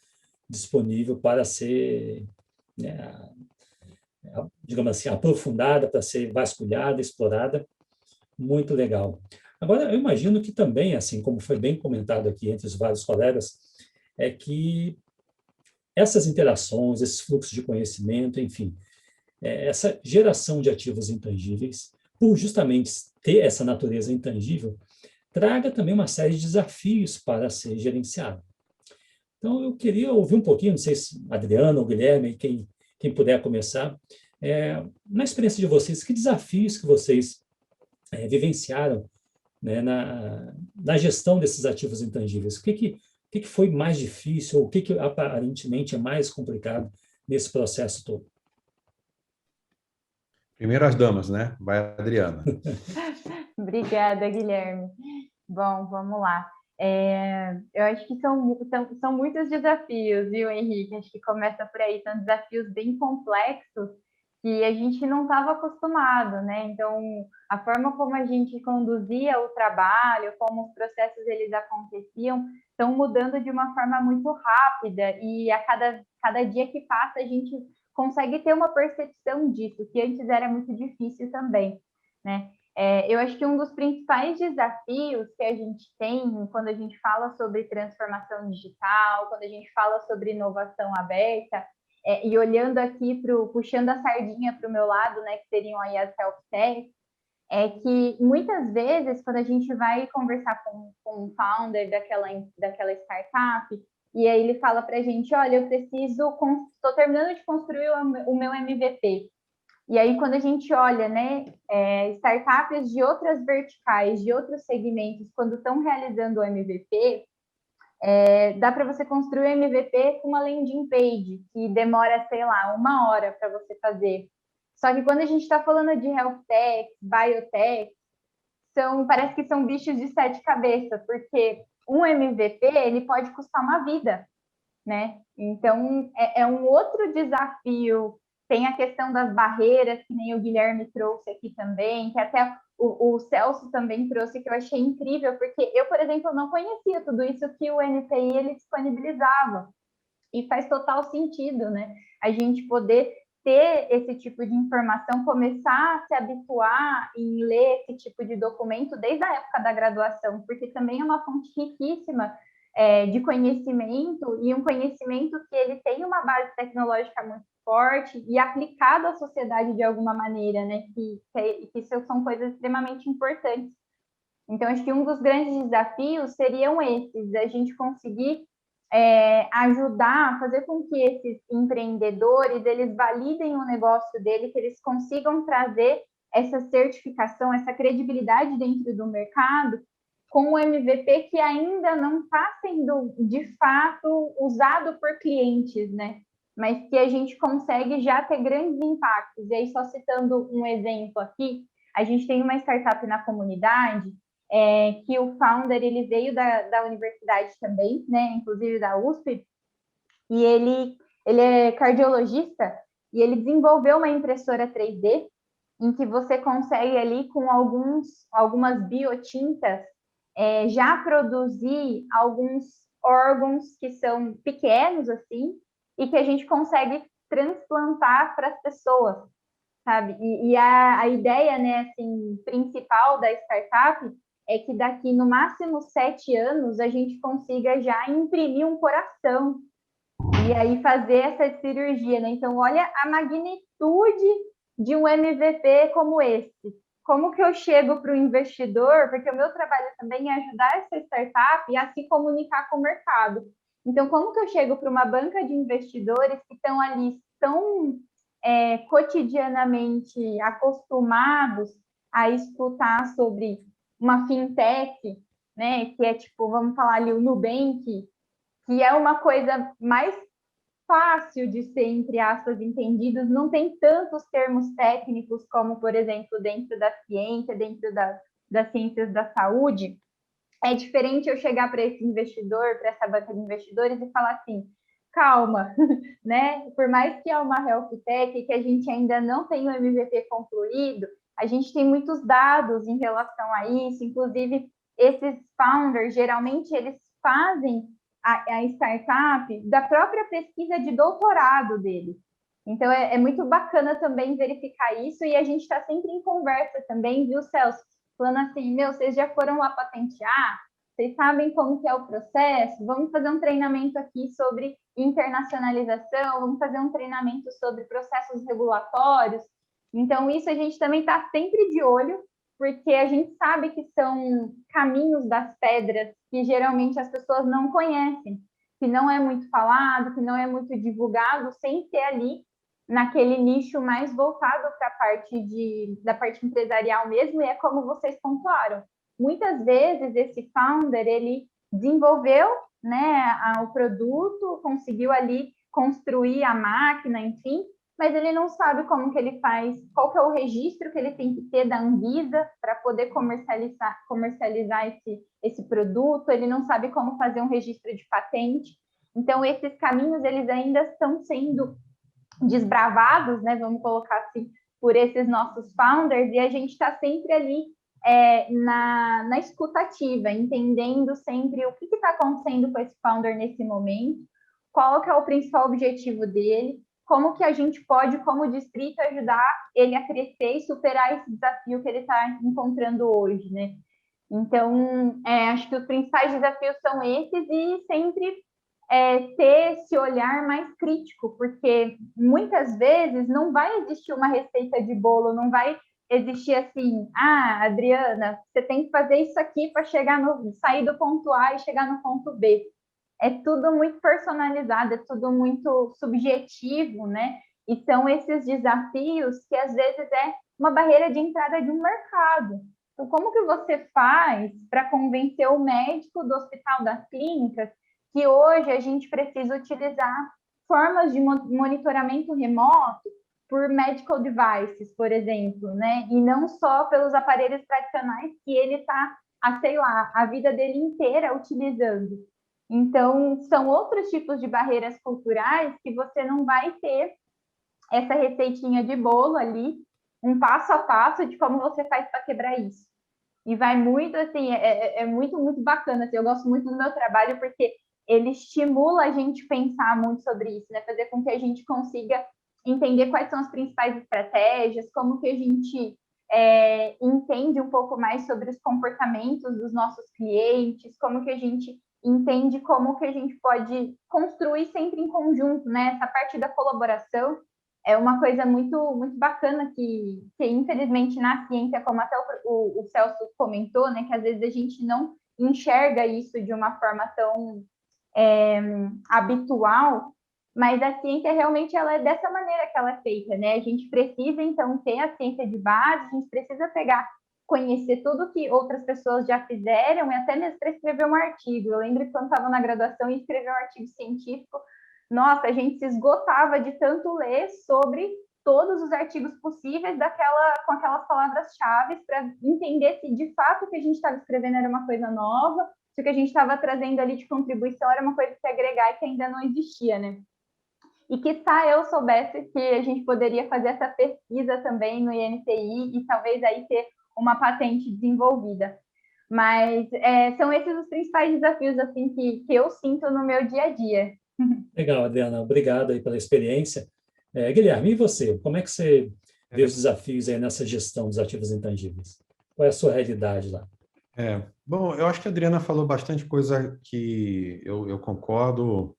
disponível para ser, né, digamos assim, aprofundada, para ser vasculhada, explorada. Muito legal. Agora, eu imagino que também, assim como foi bem comentado aqui entre os vários colegas, é que essas interações, esses fluxos de conhecimento, enfim, essa geração de ativos intangíveis, por justamente ter essa natureza intangível, traga também uma série de desafios para ser gerenciado. Então, eu queria ouvir um pouquinho, não sei se Adriano ou Guilherme, quem puder começar, na experiência de vocês, que desafios que vocês vivenciaram, né, na gestão desses ativos intangíveis? O que foi mais difícil, ou o que aparentemente é mais complicado nesse processo todo? Primeiro as damas, né? Vai, Adriana. Obrigada, Guilherme. Bom, vamos lá. Eu acho que são muitos desafios, viu, Henrique? Acho que começa por aí, são desafios bem complexos que a gente não estava acostumado, né? Então, a forma como a gente conduzia o trabalho, como os processos eles aconteciam, estão mudando de uma forma muito rápida e a cada dia que passa a gente consegue ter uma percepção disso, que antes era muito difícil também, né? Eu acho que um dos principais desafios que a gente tem quando a gente fala sobre transformação digital, quando a gente fala sobre inovação aberta, e olhando aqui, puxando a sardinha para o meu lado, né, que seriam aí as health techs, é que muitas vezes, quando a gente vai conversar com um founder daquela startup, e aí ele fala para a gente, olha, estou terminando de construir o meu MVP. E aí, quando a gente olha, né, startups de outras verticais, de outros segmentos, quando estão realizando o MVP, dá para você construir o MVP com uma landing page, que demora, sei lá, 1 hora para você fazer. Só que quando a gente está falando de health tech, biotech, parece que são bichos de 7 cabeças, porque um MVP ele pode custar uma vida, né? Então, é um outro desafio. Tem a questão das barreiras, que nem o Guilherme trouxe aqui também, que até o Celso também trouxe, que eu achei incrível, porque eu, por exemplo, não conhecia tudo isso que o NPI ele disponibilizava. E faz total sentido, né? A gente poder ter esse tipo de informação, começar a se habituar em ler esse tipo de documento desde a época da graduação, porque também é uma fonte riquíssima de conhecimento, e um conhecimento que ele tem uma base tecnológica muito forte e aplicado à sociedade de alguma maneira, né? Que isso são coisas extremamente importantes. Então, acho que um dos grandes desafios seriam esses, a gente conseguir ajudar a fazer com que esses empreendedores, eles validem o negócio dele, que eles consigam trazer essa certificação, essa credibilidade dentro do mercado, com o MVP que ainda não está sendo, de fato, usado por clientes, né? Mas que a gente consegue já ter grandes impactos. E aí, só citando um exemplo aqui, a gente tem uma startup na comunidade que o founder ele veio da universidade também, né? Inclusive da USP, e ele é cardiologista, e ele desenvolveu uma impressora 3D em que você consegue ali com algumas biotintas já produzir alguns órgãos que são pequenos assim e que a gente consegue transplantar para as pessoas, sabe? E a ideia, né, assim, principal da startup é que daqui no máximo 7 anos a gente consiga já imprimir um coração e aí fazer essa cirurgia, né? Então, olha a magnitude de um MVP como esse. Como que eu chego para o investidor? Porque o meu trabalho também é ajudar essa startup a se comunicar com o mercado. Então, como que eu chego para uma banca de investidores que estão ali tão cotidianamente acostumados a escutar sobre uma fintech, né? Que é tipo, vamos falar ali, o Nubank, que é uma coisa mais fácil de ser, entre aspas, entendidos, não tem tantos termos técnicos como, por exemplo, dentro da ciência, dentro das ciências da saúde. É diferente eu chegar para esse investidor, para essa banca de investidores e falar assim, calma, né? Por mais que é uma health tech que a gente ainda não tem o MVP concluído, a gente tem muitos dados em relação a isso, inclusive esses founders, geralmente eles fazem a startup da própria pesquisa de doutorado dele. Então, é muito bacana também verificar isso, e a gente está sempre em conversa também, viu, Celso? Falando assim, vocês já foram lá patentear? Vocês sabem como que é o processo? Vamos fazer um treinamento aqui sobre internacionalização, vamos fazer um treinamento sobre processos regulatórios. Então, isso a gente também está sempre de olho, porque a gente sabe que são caminhos das pedras que geralmente as pessoas não conhecem, que não é muito falado, que não é muito divulgado, sem ser ali naquele nicho mais voltado para a da parte empresarial mesmo, e é como vocês pontuaram. Muitas vezes esse founder, ele desenvolveu, né, o produto, conseguiu ali construir a máquina, enfim, mas ele não sabe como que ele faz, qual que é o registro que ele tem que ter da Anvisa para poder comercializar esse produto, ele não sabe como fazer um registro de patente. Então, esses caminhos, eles ainda estão sendo desbravados, né, vamos colocar assim, por esses nossos founders, e a gente está sempre ali na escutativa, entendendo sempre o que está acontecendo com esse founder nesse momento, qual que é o principal objetivo dele, como que a gente pode, como distrito, ajudar ele a crescer e superar esse desafio que ele está encontrando hoje, né? Então, acho que os principais desafios são esses e sempre ter esse olhar mais crítico, porque muitas vezes não vai existir uma receita de bolo, não vai existir assim, Adriana, você tem que fazer isso aqui para sair do ponto A e chegar no ponto B. É tudo muito personalizado, é tudo muito subjetivo, né? E são esses desafios que às vezes é uma barreira de entrada de um mercado. Então, como que você faz para convencer o médico do Hospital das Clínicas que hoje a gente precisa utilizar formas de monitoramento remoto por medical devices, por exemplo, né? E não só pelos aparelhos tradicionais que ele está, sei lá, a vida dele inteira utilizando. Então, são outros tipos de barreiras culturais que você não vai ter essa receitinha de bolo ali, um passo a passo de como você faz para quebrar isso. E vai muito, assim, muito, muito bacana. Assim, eu gosto muito do meu trabalho porque ele estimula a gente pensar muito sobre isso, né? Fazer com que a gente consiga entender quais são as principais estratégias, como que a gente entende um pouco mais sobre os comportamentos dos nossos clientes, como que a gente entende como que a gente pode construir sempre em conjunto, né? Essa parte da colaboração é uma coisa muito, muito bacana que infelizmente na ciência, como até o Celso comentou, né? Que às vezes a gente não enxerga isso de uma forma tão habitual, mas a ciência realmente ela é dessa maneira que ela é feita, né? A gente precisa, então, ter a ciência de base, a gente precisa conhecer tudo que outras pessoas já fizeram e até mesmo para escrever um artigo. Eu lembro que quando estava na graduação e escrever um artigo científico, nossa, a gente se esgotava de tanto ler sobre todos os artigos possíveis com aquelas palavras-chave para entender se de fato o que a gente estava escrevendo era uma coisa nova, se o que a gente estava trazendo ali de contribuição era uma coisa que agregar e que ainda não existia, né? E quiçá eu soubesse que a gente poderia fazer essa pesquisa também no INPI e talvez aí ter uma patente desenvolvida. Mas são esses os principais desafios assim, que eu sinto no meu dia a dia. Legal, Adriana. Obrigado aí pela experiência. Guilherme, e você? Como é que você vê os desafios aí nessa gestão dos ativos intangíveis? Qual é a sua realidade lá? Bom, eu acho que a Adriana falou bastante coisa que eu concordo,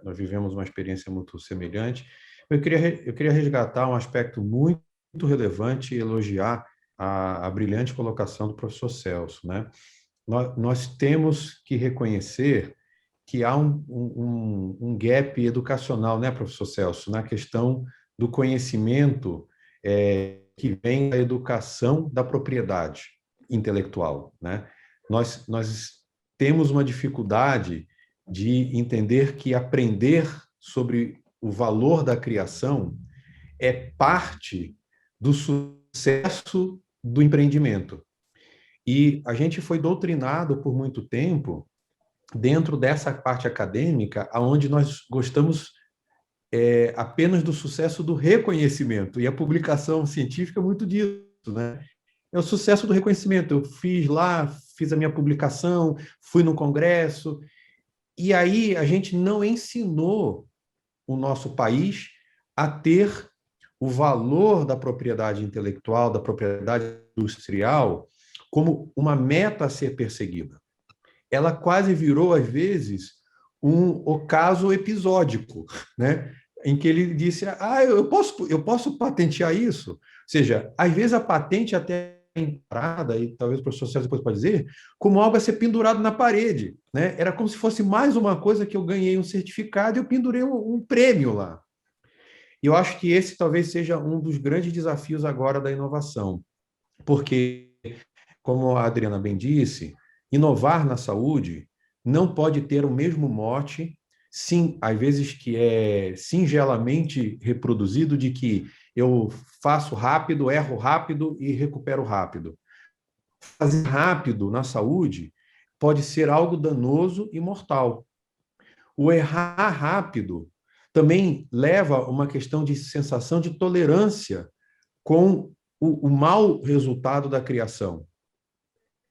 nós vivemos uma experiência muito semelhante. Eu queria resgatar um aspecto muito relevante e elogiar a brilhante colocação do professor Celso, né? Nós temos que reconhecer que há um gap educacional, né, professor Celso, na questão do conhecimento que vem da educação da propriedade intelectual, né? Nós temos uma dificuldade de entender que aprender sobre o valor da criação é parte do sucesso do empreendimento. E a gente foi doutrinado por muito tempo dentro dessa parte acadêmica, onde nós gostamos apenas do sucesso do reconhecimento, e a publicação científica é muito disso, né? É o sucesso do reconhecimento. Eu fiz a minha publicação, fui no congresso, e aí a gente não ensinou o nosso país a ter o valor da propriedade intelectual, da propriedade industrial, como uma meta a ser perseguida. ela quase virou, às vezes, um ocaso episódico, né? Em que ele disse, eu posso patentear isso? Ou seja, às vezes a patente até é entrada, e talvez o professor César depois pode dizer, como algo a ser pendurado na parede, né? Era como se fosse mais uma coisa que eu ganhei um certificado e eu pendurei um prêmio lá. E eu acho que esse talvez seja um dos grandes desafios agora da inovação, porque, como a Adriana bem disse, inovar na saúde não pode ter o mesmo mote, sim, às vezes que é singelamente reproduzido de que eu faço rápido, erro rápido e recupero rápido. Fazer rápido na saúde pode ser algo danoso e mortal. O errar rápido também leva a uma questão de sensação de tolerância com o mau resultado da criação.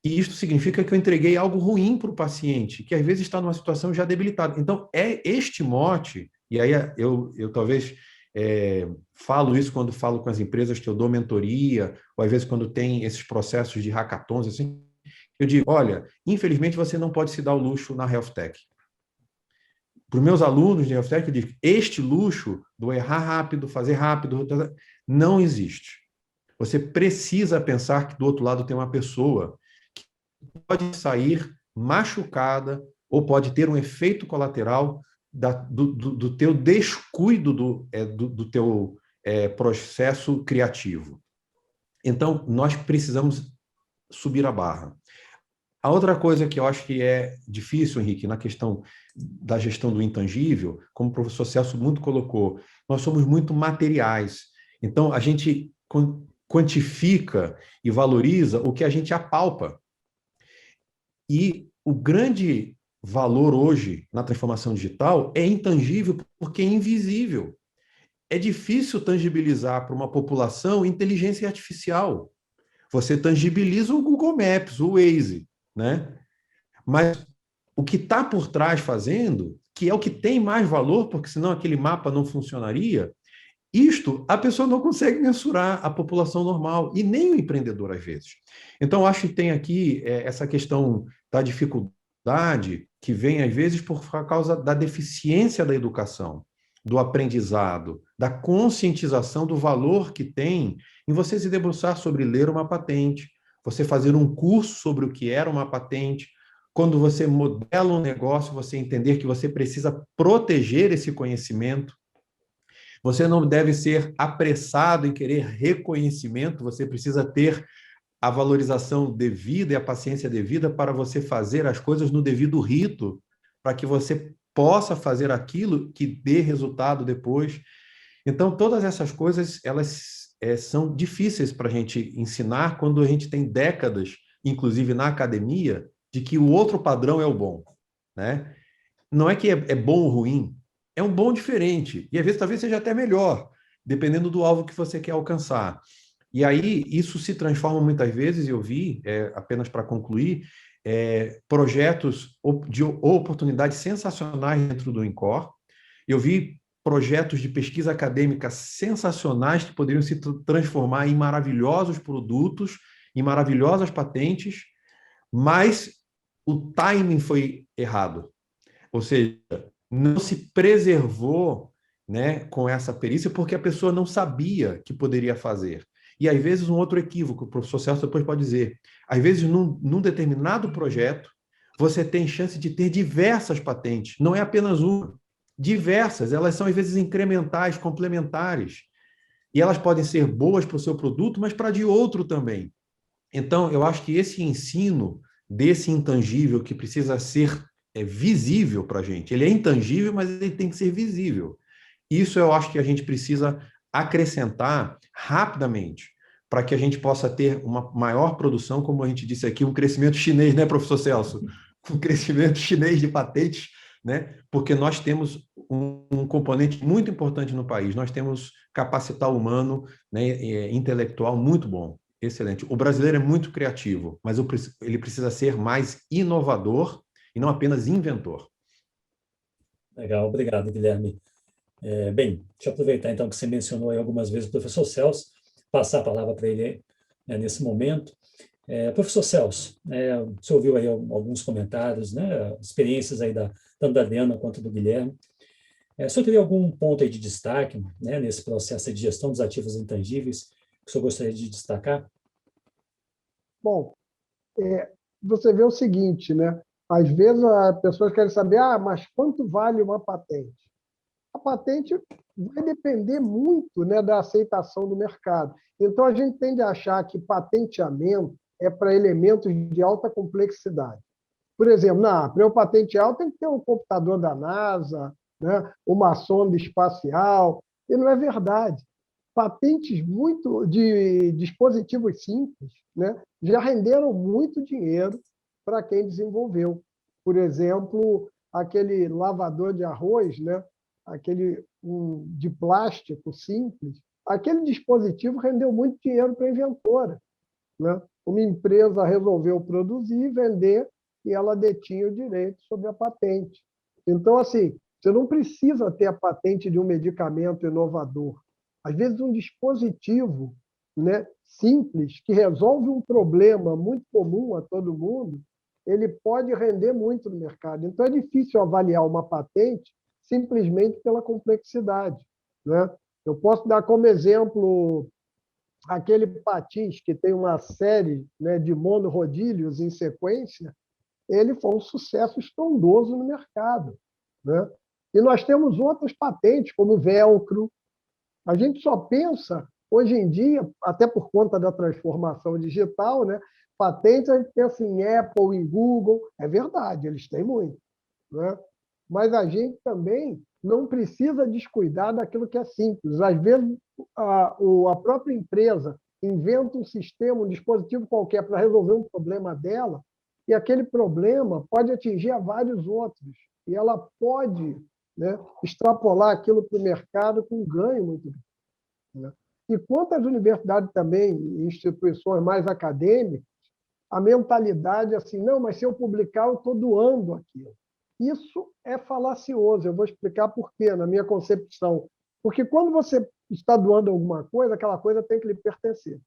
E isso significa que eu entreguei algo ruim para o paciente, que às vezes está numa situação já debilitada. Então, é este mote, e aí eu talvez falo isso quando falo com as empresas que eu dou mentoria, ou às vezes quando tem esses processos de hackathons, assim, eu digo, olha, infelizmente você não pode se dar o luxo na Health Tech. Para os meus alunos de Health Tech, eu digo, este luxo do errar rápido, fazer rápido, não existe. Você precisa pensar que do outro lado tem uma pessoa que pode sair machucada ou pode ter um efeito colateral do teu descuido do teu processo criativo. Então, nós precisamos subir a barra. A outra coisa que eu acho que é difícil, Henrique, na questão da gestão do intangível, como o professor Celso muito colocou, nós somos muito materiais. Então, a gente quantifica e valoriza o que a gente apalpa. E o grande valor hoje na transformação digital é intangível porque é invisível. É difícil tangibilizar para uma população inteligência artificial. Você tangibiliza o Google Maps, o Waze, né? Mas o que está por trás fazendo, que é o que tem mais valor, porque senão aquele mapa não funcionaria, isto a pessoa não consegue mensurar, a população normal, e nem o empreendedor às vezes. Então, acho que tem aqui essa questão da dificuldade que vem às vezes por causa da deficiência da educação, do aprendizado, da conscientização do valor que tem em você se debruçar sobre ler uma patente, você fazer um curso sobre o que era uma patente, quando você modela um negócio, você entender que você precisa proteger esse conhecimento. Você não deve ser apressado em querer reconhecimento, você precisa ter a valorização devida e a paciência devida para você fazer as coisas no devido rito, para que você possa fazer aquilo que dê resultado depois. Então, todas essas coisas, elas são difíceis para a gente ensinar quando a gente tem décadas, inclusive na academia, de que o outro padrão é o bom, né? Não é que é bom ou ruim, é um bom diferente. E às vezes talvez seja até melhor, dependendo do alvo que você quer alcançar. E aí isso se transforma muitas vezes, eu vi, apenas para concluir, projetos de oportunidades sensacionais dentro do INCOR. Eu vi projetos de pesquisa acadêmica sensacionais que poderiam se transformar em maravilhosos produtos, em maravilhosas patentes, mas o timing foi errado. Ou seja, não se preservou, né, com essa perícia porque a pessoa não sabia que poderia fazer. E, às vezes, um outro equívoco, o professor Celso depois pode dizer, às vezes, num determinado projeto, você tem chance de ter diversas patentes, não é apenas uma, diversas, elas são, às vezes, incrementais, complementares, e elas podem ser boas para o seu produto, mas para de outro também. Então, eu acho que esse ensino desse intangível que precisa ser visível para a gente, ele é intangível, mas ele tem que ser visível. Isso eu acho que a gente precisa acrescentar rapidamente, para que a gente possa ter uma maior produção, como a gente disse aqui, um crescimento chinês, né, professor Celso? Um crescimento chinês de patentes, né? Porque nós temos um componente muito importante no país, nós temos capacital humano, né, intelectual muito bom. Excelente. O brasileiro é muito criativo, mas ele precisa ser mais inovador e não apenas inventor. Legal, obrigado, Guilherme. Bem, deixa eu aproveitar então que você mencionou aí algumas vezes o professor Celso, passar a palavra para ele, né, nesse momento. Professor Celso, você ouviu aí alguns comentários, né, experiências aí tanto da Adriana quanto do Guilherme. O senhor teria algum ponto aí de destaque, né, nesse processo de gestão dos ativos intangíveis que o senhor gostaria de destacar? Bom, você vê o seguinte, né? Às vezes as pessoas querem saber, mas quanto vale uma patente? A patente vai depender muito, né, da aceitação do mercado. Então, a gente tende a achar que patenteamento é para elementos de alta complexidade. Por exemplo, para eu patentear, eu tenho que ter um computador da NASA, né, uma sonda espacial, e não é verdade. Patentes muito de dispositivos simples, né, já renderam muito dinheiro para quem desenvolveu. Por exemplo, aquele lavador de arroz, né, aquele de plástico simples, aquele dispositivo rendeu muito dinheiro para a inventora, né? Uma empresa resolveu produzir, vender, e ela detinha o direito sobre a patente. Então, assim, você não precisa ter a patente de um medicamento inovador. Às vezes, um dispositivo, né, simples, que resolve um problema muito comum a todo mundo, ele pode render muito no mercado. Então, é difícil avaliar uma patente simplesmente pela complexidade, né? Eu posso dar como exemplo aquele patins que tem uma série, né, de monorrodílios em sequência, ele foi um sucesso estrondoso no mercado, né? E nós temos outras patentes, como o velcro. A gente só pensa, hoje em dia, até por conta da transformação digital, né, patentes, a gente pensa em Apple, em Google. É verdade, eles têm muito, né? Mas a gente também não precisa descuidar daquilo que é simples. Às vezes, a própria empresa inventa um sistema, um dispositivo qualquer para resolver um problema dela, e aquele problema pode atingir a vários outros. E ela pode, né, extrapolar aquilo para o mercado com um ganho muito grande, né? E quanto às universidades também, instituições mais acadêmicas, a mentalidade é assim, não, mas se eu publicar, eu estou doando aquilo. Isso é falacioso. Eu vou explicar por quê, na minha concepção. Porque quando você está doando alguma coisa, aquela coisa tem que lhe pertencer.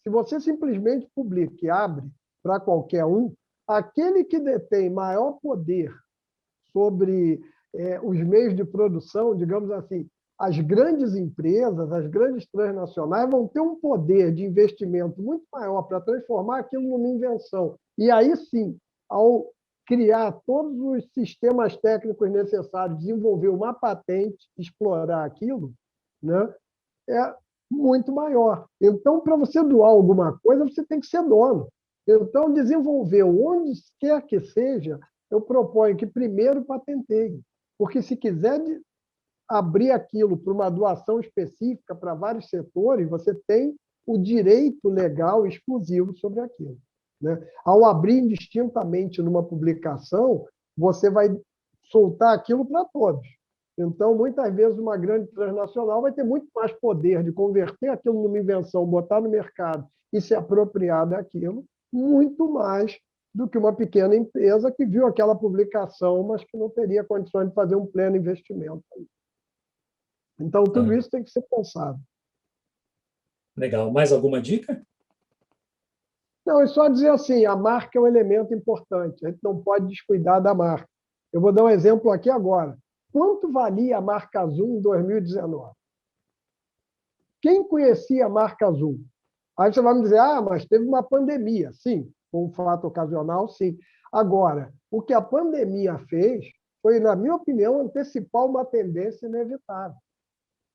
Se você simplesmente publica e abre para qualquer um, aquele que detém maior poder sobre os meios de produção, digamos assim, as grandes empresas, as grandes transnacionais vão ter um poder de investimento muito maior para transformar aquilo numa invenção. E aí sim, ao criar todos os sistemas técnicos necessários, desenvolver uma patente, explorar aquilo, né, é muito maior. Então, para você doar alguma coisa, você tem que ser dono. Então, desenvolver onde quer que seja, eu proponho que primeiro patenteie. Porque se quiser abrir aquilo para uma doação específica para vários setores, você tem o direito legal exclusivo sobre aquilo, né? Ao abrir indistintamente numa publicação, você vai soltar aquilo para todos. Então, muitas vezes, uma grande transnacional vai ter muito mais poder de converter aquilo numa invenção, botar no mercado e se apropriar daquilo, muito mais do que uma pequena empresa que viu aquela publicação, mas que não teria condições de fazer um pleno investimento. Então, tudo isso tem que ser pensado. Legal. Mais alguma dica? Não, é só dizer assim, a marca é um elemento importante, a gente não pode descuidar da marca. Eu vou dar um exemplo aqui agora. Quanto valia a marca Azul em 2019? Quem conhecia a marca Azul? Aí você vai me dizer, mas teve uma pandemia. Sim, foi um fato ocasional, sim. Agora, o que a pandemia fez foi, na minha opinião, antecipar uma tendência inevitável.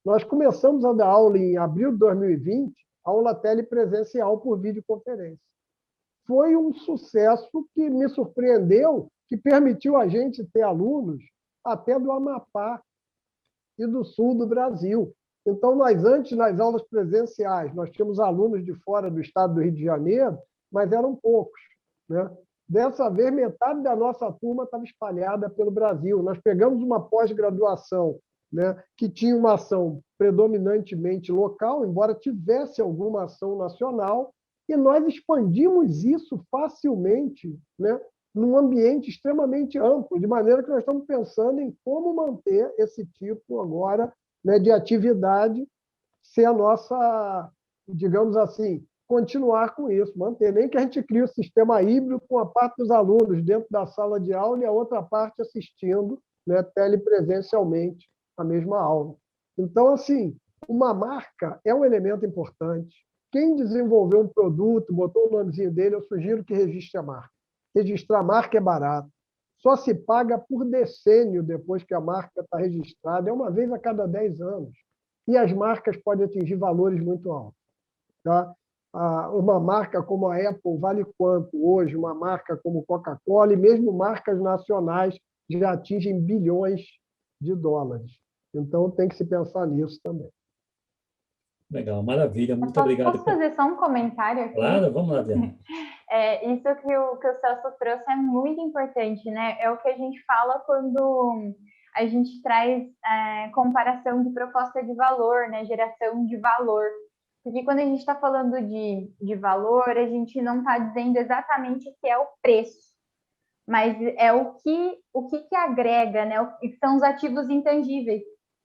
Nós começamos a dar aula em abril de 2020, aula telepresencial por videoconferência. Foi um sucesso que me surpreendeu, que permitiu a gente ter alunos até do Amapá e do sul do Brasil. Então, nós antes, nas aulas presenciais, nós tínhamos alunos de fora do estado do Rio de Janeiro, mas eram poucos, né? Dessa vez, metade da nossa turma estava espalhada pelo Brasil. Nós pegamos uma pós-graduação, né, que tinha uma ação predominantemente local, embora tivesse alguma ação nacional, e nós expandimos isso facilmente, né, num ambiente extremamente amplo, de maneira que nós estamos pensando em como manter esse tipo agora, né, de atividade ser a nossa, digamos assim, continuar com isso, manter. Nem que a gente crie o sistema híbrido com a parte dos alunos dentro da sala de aula e a outra parte assistindo, né, telepresencialmente a mesma aula. Então, assim, uma marca é um elemento importante. Quem desenvolveu um produto, botou o nomezinho dele, eu sugiro que registre a marca. Registrar a marca é barato. Só se paga por decênio depois que a marca está registrada. É uma vez a cada 10 anos. E as marcas podem atingir valores muito altos. Tá? Uma marca como a Apple vale quanto hoje? Uma marca como Coca-Cola e mesmo marcas nacionais já atingem bilhões de dólares. Então, tem que se pensar nisso também. Legal, maravilha. Muito obrigado. Posso fazer só um comentário aqui? Claro, vamos lá, Diana. Isso que o Celso trouxe é muito importante, né? É o que a gente fala quando a gente traz comparação de proposta de valor, né? Geração de valor. Porque quando a gente está falando de valor, a gente não está dizendo exatamente o que é o preço, mas é o que agrega, né? O que são os ativos intangíveis.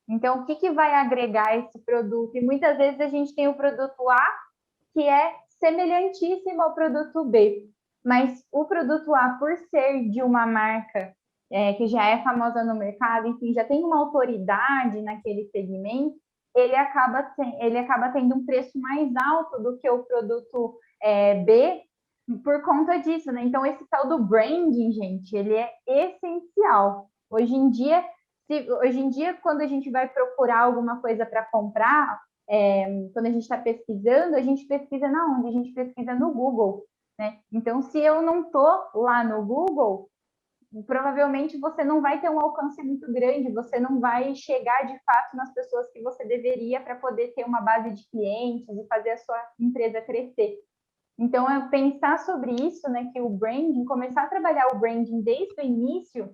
Então, o que vai agregar esse produto? E muitas vezes a gente tem o produto A, que é semelhantíssimo ao produto B, mas o produto A, por ser de uma marca que já é famosa no mercado, enfim, já tem uma autoridade naquele segmento, ele acaba tendo um preço mais alto do que o produto B por conta disso, né? Então, esse tal do branding, gente, ele é essencial. Hoje em dia, quando a gente vai procurar alguma coisa para comprar, quando a gente está pesquisando, a gente pesquisa na onde? A gente pesquisa no Google, né? Então, se eu não estou lá no Google, provavelmente você não vai ter um alcance muito grande, você não vai chegar de fato nas pessoas que você deveria para poder ter uma base de clientes e fazer a sua empresa crescer. Então, é pensar sobre isso, né, que o branding, começar a trabalhar o branding desde o início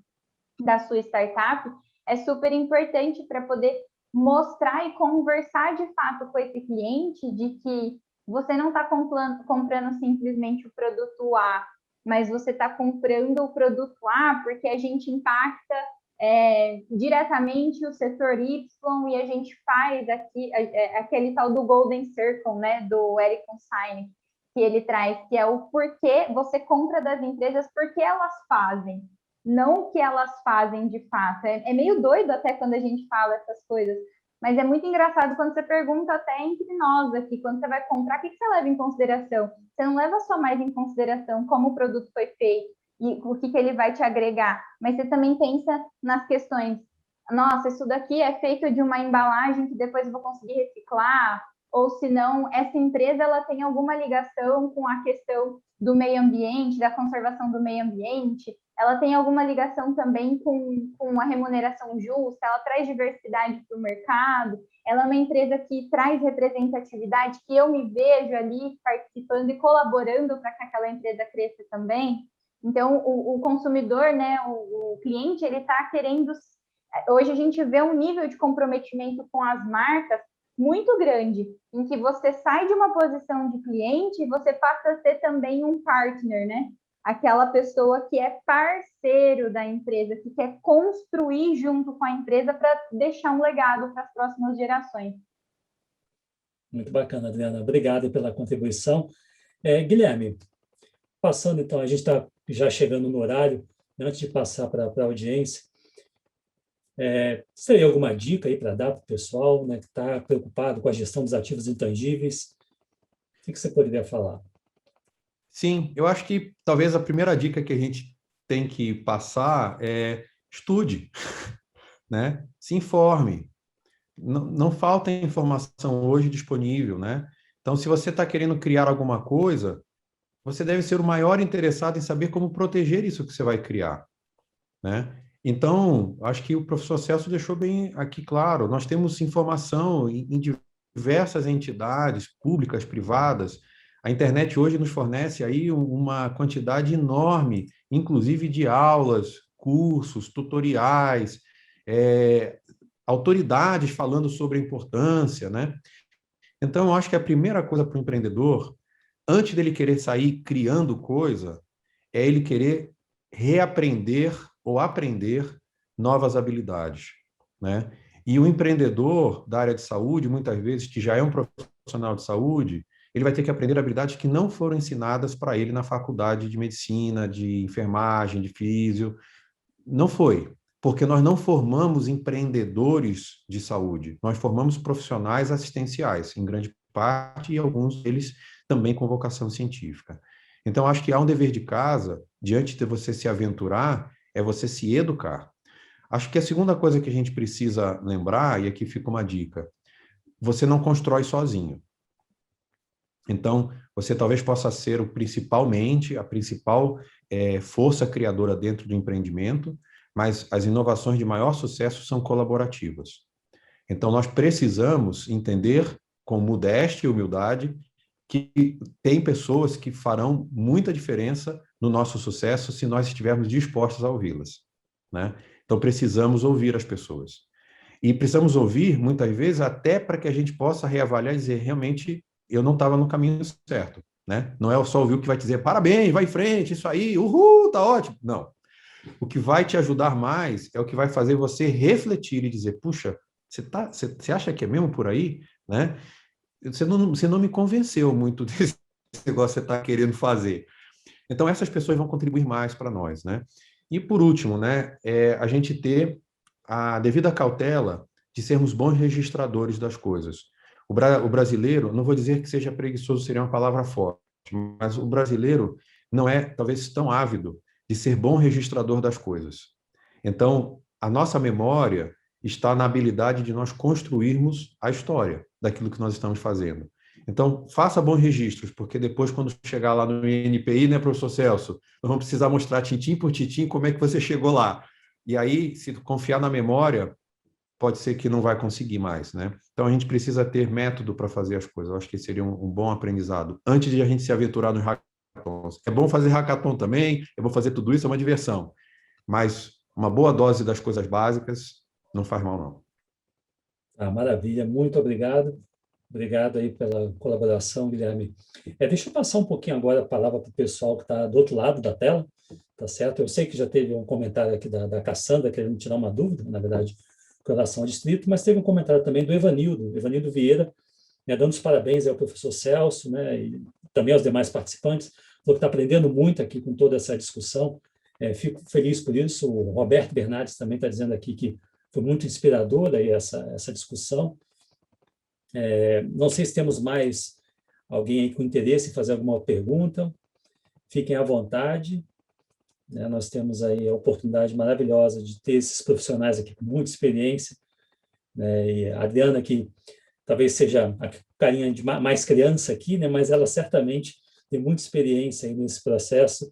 da sua startup é super importante para poder mostrar e conversar de fato com esse cliente de que você não está comprando simplesmente o produto A, mas você está comprando o produto A porque a gente impacta diretamente o setor Y e a gente faz aqui aquele tal do Golden Circle, né, do Eric Consign, que ele traz, que é o porquê você compra das empresas, porque elas fazem, não o que elas fazem de fato. É meio doido até quando a gente fala essas coisas, mas é muito engraçado quando você pergunta até entre nós aqui, quando você vai comprar, o que você leva em consideração? Você não leva só mais em consideração como o produto foi feito e o que ele vai te agregar, mas você também pensa nas questões, nossa, isso daqui é feito de uma embalagem que depois eu vou conseguir reciclar, ou se não, essa empresa ela tem alguma ligação com a questão do meio ambiente, da conservação do meio ambiente, ela tem alguma ligação também com a remuneração justa, ela traz diversidade para o mercado, ela é uma empresa que traz representatividade, que eu me vejo ali participando e colaborando para que aquela empresa cresça também. Então, o consumidor, né, o cliente, ele está querendo... Hoje a gente vê um nível de comprometimento com as marcas muito grande, em que você sai de uma posição de cliente e você passa a ser também um partner, né? Aquela pessoa que é parceiro da empresa, que quer construir junto com a empresa para deixar um legado para as próximas gerações. Muito bacana, Adriana. Obrigado pela contribuição. Guilherme, passando então, a gente está já chegando no horário, antes de passar para a audiência, você teria alguma dica aí para dar para o pessoal, né, que está preocupado com a gestão dos ativos intangíveis? O que você poderia falar? Sim, eu acho que talvez a primeira dica que a gente tem que passar é estude, né? Se informe. Não falta informação hoje disponível, né? Então, se você está querendo criar alguma coisa, você deve ser o maior interessado em saber como proteger isso que você vai criar, né? Então, acho que o professor Celso deixou bem aqui claro, nós temos informação em diversas entidades públicas, privadas. A internet hoje nos fornece aí uma quantidade enorme, inclusive de aulas, cursos, tutoriais, autoridades falando sobre a importância, né? Então, eu acho que a primeira coisa para o empreendedor, antes dele querer sair criando coisa, é ele querer reaprender ou aprender novas habilidades, né? E o empreendedor da área de saúde, muitas vezes, que já é um profissional de saúde, ele vai ter que aprender habilidades que não foram ensinadas para ele na faculdade de medicina, de enfermagem, de físio. Não foi, porque nós não formamos empreendedores de saúde, nós formamos profissionais assistenciais, em grande parte, e alguns deles também com vocação científica. Então, acho que há um dever de casa, diante de você se aventurar, é você se educar. Acho que a segunda coisa que a gente precisa lembrar, e aqui fica uma dica, você não constrói sozinho. Então, você talvez possa ser a principal força criadora dentro do empreendimento, mas as inovações de maior sucesso são colaborativas. Então, nós precisamos entender, com modéstia e humildade, que tem pessoas que farão muita diferença no nosso sucesso se nós estivermos dispostos a ouvi-las, né? Então, precisamos ouvir as pessoas. E precisamos ouvir, muitas vezes, até para que a gente possa reavaliar e dizer, realmente, eu não estava no caminho certo, né? Não é só ouvir o que vai te dizer, parabéns, vai em frente, isso aí, uhul, tá ótimo. Não. O que vai te ajudar mais é o que vai fazer você refletir e dizer, puxa, você acha que é mesmo por aí, né? Você não me convenceu muito desse negócio que você está querendo fazer. Então, essas pessoas vão contribuir mais para nós, né? E, por último, né, a gente ter a devida cautela de sermos bons registradores das coisas. O brasileiro, não vou dizer que seja preguiçoso, seria uma palavra forte, mas o brasileiro não é, talvez, tão ávido de ser bom registrador das coisas. Então, a nossa memória está na habilidade de nós construirmos a história daquilo que nós estamos fazendo. Então, faça bons registros, porque depois, quando chegar lá no INPI, né, professor Celso, nós vamos precisar mostrar tintim por tintim como é que você chegou lá. E aí, se confiar na memória, pode ser que não vai conseguir mais, né? Então, a gente precisa ter método para fazer as coisas. Eu acho que seria um bom aprendizado, antes de a gente se aventurar nos hackathons. É bom fazer hackathon também, é bom fazer tudo isso, é uma diversão. Mas uma boa dose das coisas básicas não faz mal, não. Maravilha, muito obrigado. Obrigado aí pela colaboração, Guilherme. Deixa eu passar um pouquinho agora a palavra para o pessoal que está do outro lado da tela, tá certo? Eu sei que já teve um comentário aqui da Cassandra, querendo tirar uma dúvida, na verdade, com relação ao distrito, mas teve um comentário também do Evanildo Vieira, né, dando os parabéns ao professor Celso, né, e também aos demais participantes, falou que está aprendendo muito aqui com toda essa discussão. Fico feliz por isso. O Roberto Bernardes também está dizendo aqui que foi muito inspiradora aí essa discussão. Não sei se temos mais alguém aí com interesse em fazer alguma pergunta. Fiquem à vontade. Nós temos aí a oportunidade maravilhosa de ter esses profissionais aqui com muita experiência. E a Adriana, que talvez seja a carinha de mais criança aqui, mas ela certamente tem muita experiência aí nesse processo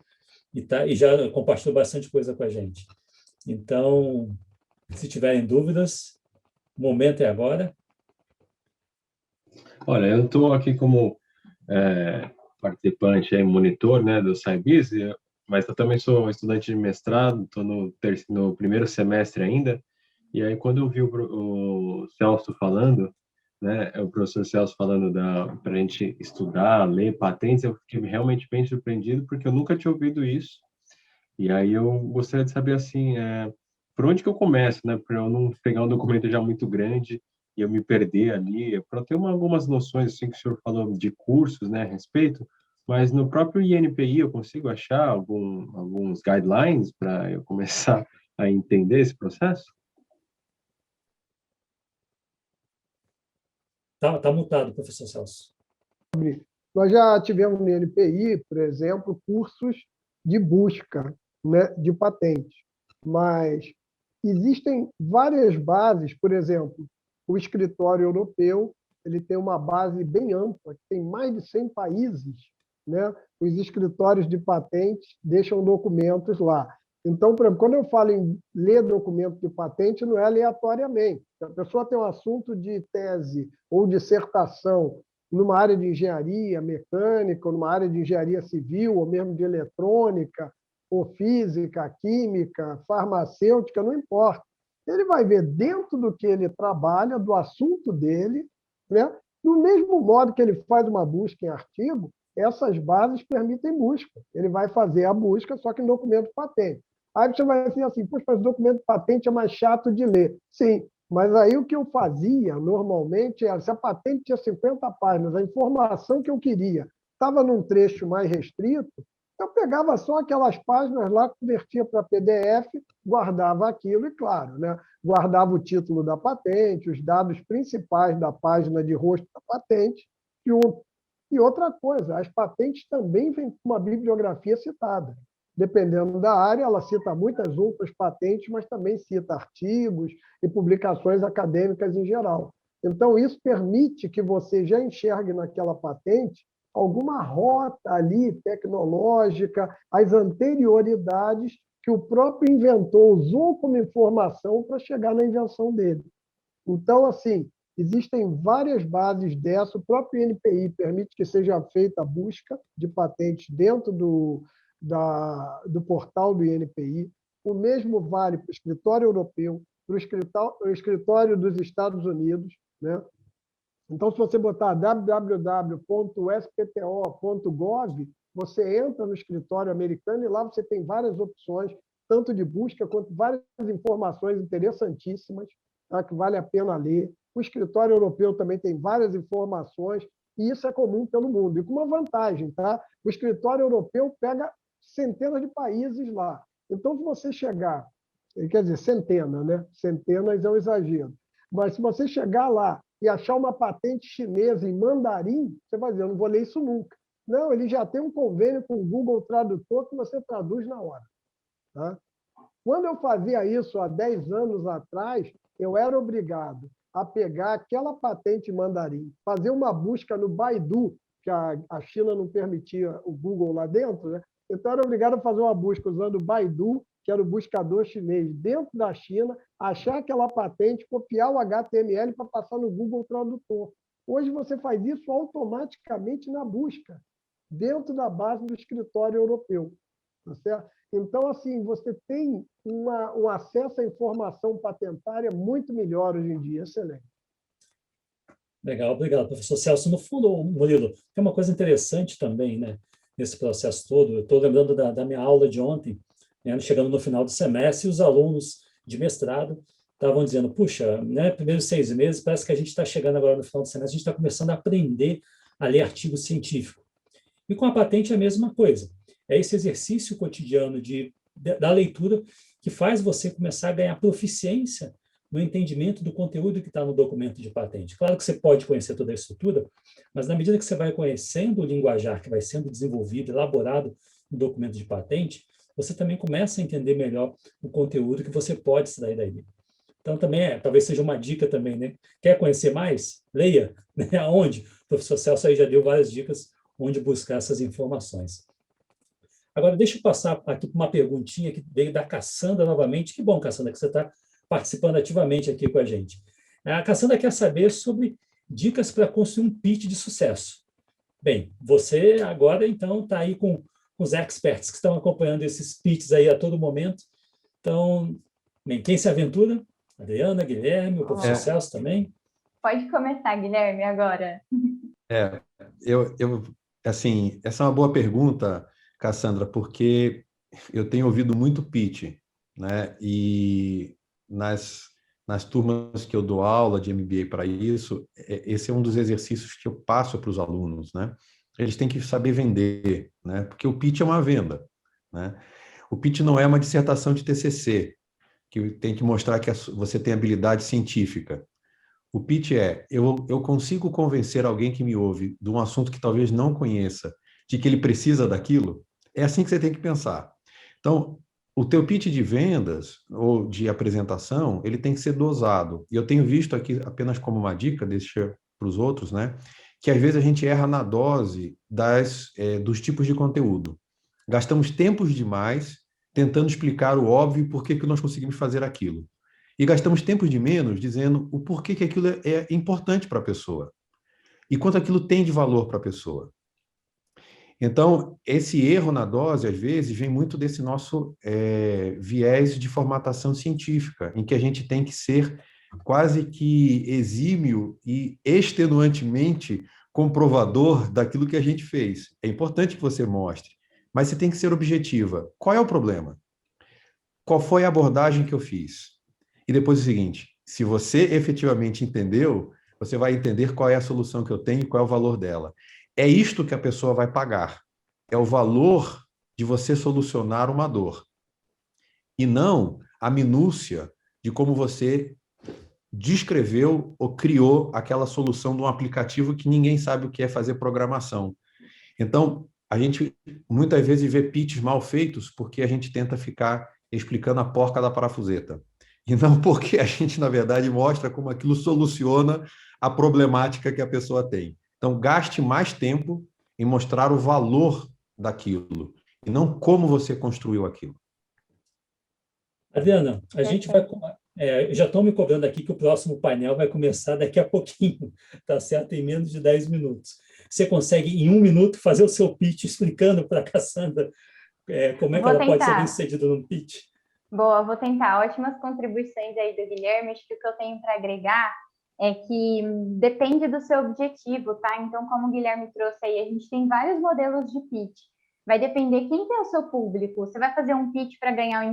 e já compartilhou bastante coisa com a gente. Então, se tiverem dúvidas, o momento é agora. Olha, eu estou aqui como participante, monitor, né, do SciBiz, mas eu também sou estudante de mestrado, estou no primeiro semestre ainda, e aí quando eu vi o Celso falando, né, o professor Celso falando para a gente estudar, ler patentes, eu fiquei realmente bem surpreendido, porque eu nunca tinha ouvido isso, e aí eu gostaria de saber, assim, por onde que eu começo, né, para eu não pegar um documento já muito grande e eu me perder ali, para ter algumas noções, assim, que o senhor falou de cursos, né, a respeito, mas no próprio INPI eu consigo achar alguns guidelines para eu começar a entender esse processo? Tá mutado, professor Celso. Nós já tivemos no INPI, por exemplo, cursos de busca, né, de patentes, mas existem várias bases, por exemplo, o escritório europeu, ele tem uma base bem ampla, que tem mais de 100 países, né? Os escritórios de patentes deixam documentos lá. Então, por exemplo, quando eu falo em ler documento de patente, não é aleatoriamente. Se a pessoa tem um assunto de tese ou dissertação numa área de engenharia mecânica, ou numa área de engenharia civil, ou mesmo de eletrônica, ou física, química, farmacêutica, não importa. Ele vai ver dentro do que ele trabalha, do assunto dele, né? Do mesmo modo que ele faz uma busca em artigo, essas bases permitem busca. Ele vai fazer a busca, só que em documento patente. Aí você vai dizer assim, poxa, mas o documento patente é mais chato de ler. Sim, Mas aí o que eu fazia normalmente era, se a patente tinha 50 páginas, a informação que eu queria estava num trecho mais restrito, eu pegava só aquelas páginas lá, convertia para PDF, guardava aquilo e, claro, né, guardava o título da patente, os dados principais da página de rosto da patente, junto. E outra coisa, as patentes também vêm com uma bibliografia citada. Dependendo da área, ela cita muitas outras patentes, mas também cita artigos e publicações acadêmicas em geral. Então, isso permite que você já enxergue naquela patente alguma rota ali tecnológica, as anterioridades que o próprio inventor usou como informação para chegar na invenção dele. Então, assim, existem várias bases dessa. O próprio INPI permite que seja feita a busca de patentes dentro do portal do INPI. O mesmo vale para o escritório europeu, para o escritório dos Estados Unidos, né? Então, se você botar www.spto.gov, você entra no escritório americano e lá você tem várias opções, tanto de busca quanto várias informações interessantíssimas, tá? Que vale a pena ler. O escritório europeu também tem várias informações, e isso é comum pelo mundo. E com uma vantagem, tá? O escritório europeu pega centenas de países lá. Então, se você chegar, quer dizer, centenas, né? Centenas é um exagero. Mas se você chegar lá e achar uma patente chinesa em mandarim, você vai dizer, eu não vou ler isso nunca. Não, ele já tem um convênio com o Google Tradutor que você traduz na hora. Tá? Quando eu fazia isso há 10 anos atrás, eu era obrigado a pegar aquela patente em mandarim, fazer uma busca no Baidu, que a China não permitia o Google lá dentro, né? Então, eu era obrigado a fazer uma busca usando o Baidu, que era o buscador chinês, dentro da China, achar aquela patente, copiar o HTML para passar no Google Tradutor. Hoje você faz isso automaticamente na busca, dentro da base do escritório europeu. Tá certo? Então, assim, você tem um acesso à informação patentária muito melhor hoje em dia. Excelente. Legal, obrigado, professor Celso. No fundo, Murilo, tem uma coisa interessante também, né, nesse processo todo. Eu estou lembrando da minha aula de ontem, né, chegando no final do semestre, e os alunos de mestrado estavam dizendo, puxa, né, primeiros 6 meses, parece que a gente está chegando agora no final do semestre, a gente está começando a aprender a ler artigo científico. E com a patente é a mesma coisa. É esse exercício cotidiano da leitura que faz você começar a ganhar proficiência no entendimento do conteúdo que está no documento de patente. Claro que você pode conhecer toda a estrutura, mas na medida que você vai conhecendo o linguajar que vai sendo desenvolvido, elaborado no documento de patente, você também começa a entender melhor o conteúdo que você pode extrair daí. Então, também talvez seja uma dica também, né? Quer conhecer mais? Leia. Né? Aonde? O professor Celso aí já deu várias dicas onde buscar essas informações. Agora, deixa eu passar aqui para uma perguntinha que veio da Cassandra novamente. Que bom, Cassandra, que você está participando ativamente aqui com a gente. A Cassandra quer saber sobre dicas para construir um pitch de sucesso. Bem, você agora, então, está aí com os experts que estão acompanhando esses pitches aí a todo momento. Então, bem, quem se aventura? Adriana, Guilherme, o professor Celso também? Pode começar, Guilherme, agora. Assim, essa é uma boa pergunta, Cassandra, porque eu tenho ouvido muito pitch, né? E nas turmas que eu dou aula de MBA para isso, esse é um dos exercícios que eu passo para os alunos, né? Eles têm que saber vender, né? Porque o pitch é uma venda, né? O pitch não é uma dissertação de TCC, que tem que mostrar que você tem habilidade científica. O pitch eu consigo convencer alguém que me ouve de um assunto que talvez não conheça, de que ele precisa daquilo. É assim que você tem que pensar. Então, o teu pitch de vendas ou de apresentação, ele tem que ser dosado. E eu tenho visto aqui, apenas como uma dica, deixa para os outros, né, que às vezes a gente erra na dose dos tipos de conteúdo. Gastamos tempos demais tentando explicar o óbvio e por que nós conseguimos fazer aquilo. E gastamos tempos de menos dizendo o porquê que aquilo é importante para a pessoa e quanto aquilo tem de valor para a pessoa. Então, esse erro na dose, às vezes, vem muito desse nosso viés de formatação científica, em que a gente tem que ser quase que exímio e extenuantemente comprovador daquilo que a gente fez. É importante que você mostre, mas você tem que ser objetiva. Qual é o problema? Qual foi a abordagem que eu fiz? E depois o seguinte, Se você efetivamente entendeu, você vai entender qual é a solução que eu tenho e qual é o valor dela. É isto que a pessoa vai pagar. É o valor de você solucionar uma dor. E não a minúcia de como você descreveu ou criou aquela solução de um aplicativo que ninguém sabe o que é fazer programação. Então, a gente muitas vezes vê pitches mal feitos porque a gente tenta ficar explicando a porca da parafuseta. E não porque a gente, na verdade, mostra como aquilo soluciona a problemática que a pessoa tem. Então, gaste mais tempo em mostrar o valor daquilo e não como você construiu aquilo. Adriana, a gente vai. Já estão me cobrando aqui que o próximo painel vai começar daqui a pouquinho, tá certo? Em menos de 10 minutos. Você consegue, em 1 minuto, fazer o seu pitch explicando para a Cassandra como é que ela pode ser bem-sucedida no pitch? Boa, vou tentar. Ótimas contribuições aí do Guilherme. Acho que o que eu tenho para agregar é que depende do seu objetivo, tá? Então, como o Guilherme trouxe aí, a gente tem vários modelos de pitch. Vai depender quem que é o seu público. Você vai fazer um pitch para ganhar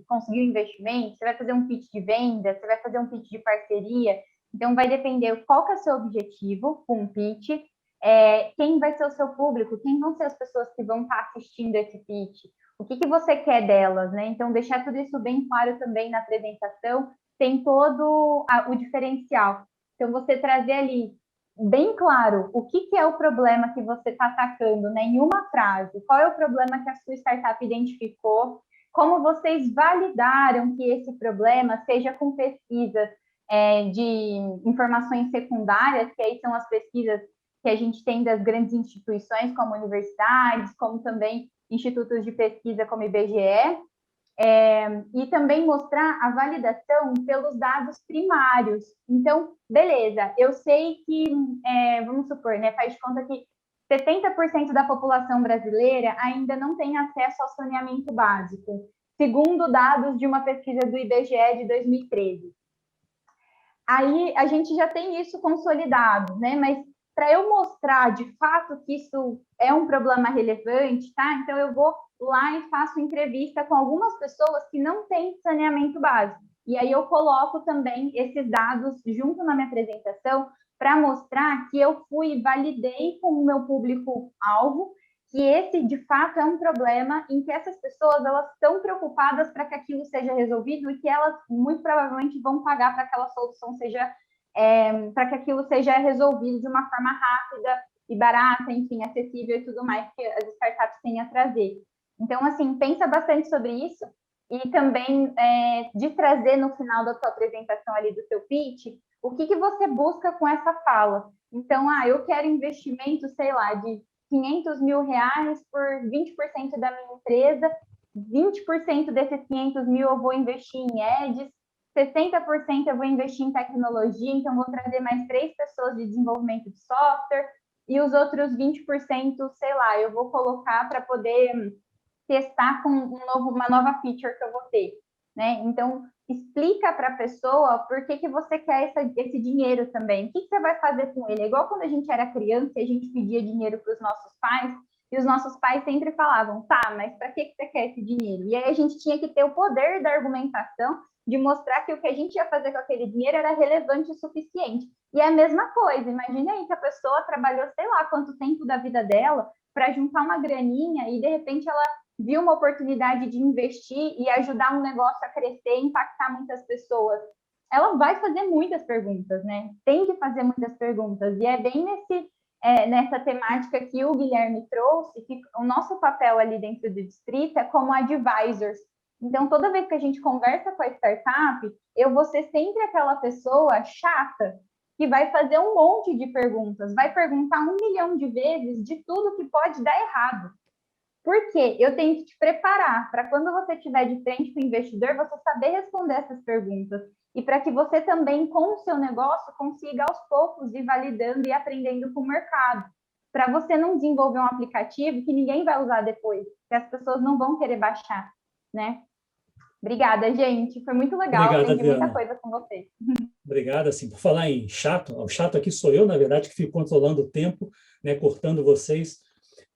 conseguir um investimento? Você vai fazer um pitch de venda? Você vai fazer um pitch de parceria? Então, vai depender qual que é o seu objetivo com um pitch, quem vai ser o seu público, quem vão ser as pessoas que vão estar assistindo esse pitch, o que você quer delas, né? Então, deixar tudo isso bem claro também na apresentação, tem todo o diferencial. Então, você trazer ali bem claro o que é o problema que você está atacando, né? Em uma frase, qual é o problema que a sua startup identificou, como vocês validaram que esse problema, seja com pesquisas de informações secundárias, que aí são as pesquisas que a gente tem das grandes instituições, como universidades, como também institutos de pesquisa como IBGE, e também mostrar a validação pelos dados primários. Então, beleza, eu sei que, vamos supor, né, faz de conta que 70% da população brasileira ainda não tem acesso ao saneamento básico, segundo dados de uma pesquisa do IBGE de 2013. Aí a gente já tem isso consolidado, né? Mas para eu mostrar de fato que isso é um problema relevante, tá? Então eu vou lá e faço entrevista com algumas pessoas que não têm saneamento básico. E aí eu coloco também esses dados junto na minha apresentação para mostrar que eu fui e validei com o meu público-alvo que esse, de fato, é um problema em que essas pessoas elas estão preocupadas para que aquilo seja resolvido e que elas, muito provavelmente, vão pagar para que aquela solução seja, para que aquilo seja resolvido de uma forma rápida e barata, enfim, acessível e tudo mais que as startups têm a trazer. Então, assim, pensa bastante sobre isso e também de trazer no final da sua apresentação ali do seu pitch, o que você busca com essa fala. Então, eu quero investimento, sei lá, de R$500 mil por 20% da minha empresa, 20% desses 500 mil eu vou investir em ads, 60% eu vou investir em tecnologia, então vou trazer mais 3 pessoas de desenvolvimento de software, e os outros 20%, sei lá, eu vou colocar para poder testar com uma nova feature que eu vou ter, né? Então, explica para a pessoa por que você quer esse dinheiro também. O que você vai fazer com ele? É igual quando a gente era criança e a gente pedia dinheiro para os nossos pais, e os nossos pais sempre falavam, tá, mas para que você quer esse dinheiro? E aí a gente tinha que ter o poder da argumentação de mostrar que o que a gente ia fazer com aquele dinheiro era relevante o suficiente. E é a mesma coisa, imagine aí que a pessoa trabalhou, sei lá, quanto tempo da vida dela para juntar uma graninha e, de repente, ela viu uma oportunidade de investir e ajudar um negócio a crescer e impactar muitas pessoas. Ela vai fazer muitas perguntas, né? Tem que fazer muitas perguntas. E é bem nessa temática que o Guilherme trouxe, que o nosso papel ali dentro do distrito é como advisors. Então, toda vez que a gente conversa com a startup, eu vou ser sempre aquela pessoa chata que vai fazer um monte de perguntas, vai perguntar 1 milhão de vezes de tudo que pode dar errado. Por quê? Eu tenho que te preparar para quando você estiver de frente com o investidor, você saber responder essas perguntas. E para que você também, com o seu negócio, consiga aos poucos ir validando e aprendendo com o mercado. Para você não desenvolver um aplicativo que ninguém vai usar depois, que as pessoas não vão querer baixar, né? Obrigada, gente. Foi muito legal. Obrigado, aprendi Adriana. muita coisa com vocês. Obrigado. Assim, por falar em chato, o chato aqui sou eu, na verdade, que fico controlando o tempo, né, cortando vocês.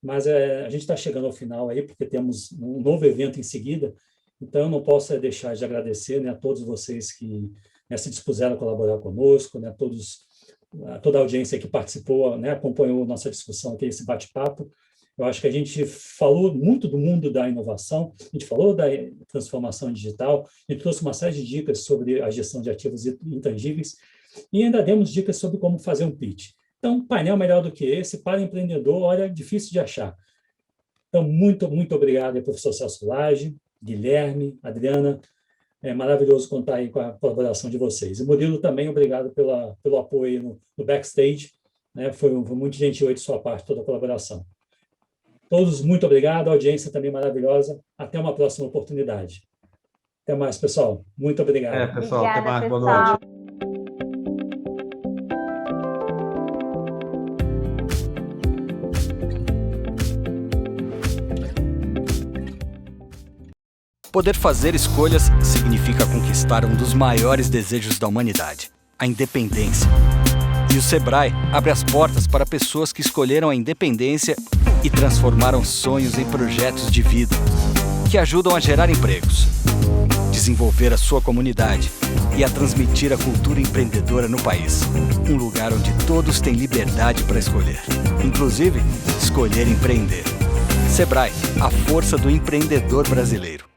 Mas a gente está chegando ao final aí, porque temos um novo evento em seguida, então eu não posso deixar de agradecer, né, a todos vocês que se dispuseram a colaborar conosco, né, toda a audiência que participou, né, acompanhou nossa discussão aqui, esse bate-papo. Eu acho que a gente falou muito do mundo da inovação, a gente falou da transformação digital, a gente trouxe uma série de dicas sobre a gestão de ativos intangíveis e ainda demos dicas sobre como fazer um pitch. Então, painel melhor do que esse para empreendedor, olha, difícil de achar. Então, muito obrigado ao professor Celso Lage, Guilherme, Adriana. É maravilhoso contar aí com a colaboração de vocês. E Murilo, também obrigado pelo apoio no backstage, né? Foi muito gentil de sua parte toda a colaboração. Todos, muito obrigado. A audiência também maravilhosa. Até uma próxima oportunidade. Até mais, pessoal. Muito obrigado. Pessoal. Obrigada, Até mais. pessoal. Boa noite. Poder fazer escolhas significa conquistar um dos maiores desejos da humanidade, a independência. E o Sebrae abre as portas para pessoas que escolheram a independência e transformaram sonhos em projetos de vida, que ajudam a gerar empregos, desenvolver a sua comunidade e a transmitir a cultura empreendedora no país. Um lugar onde todos têm liberdade para escolher, inclusive escolher empreender. Sebrae, a força do empreendedor brasileiro.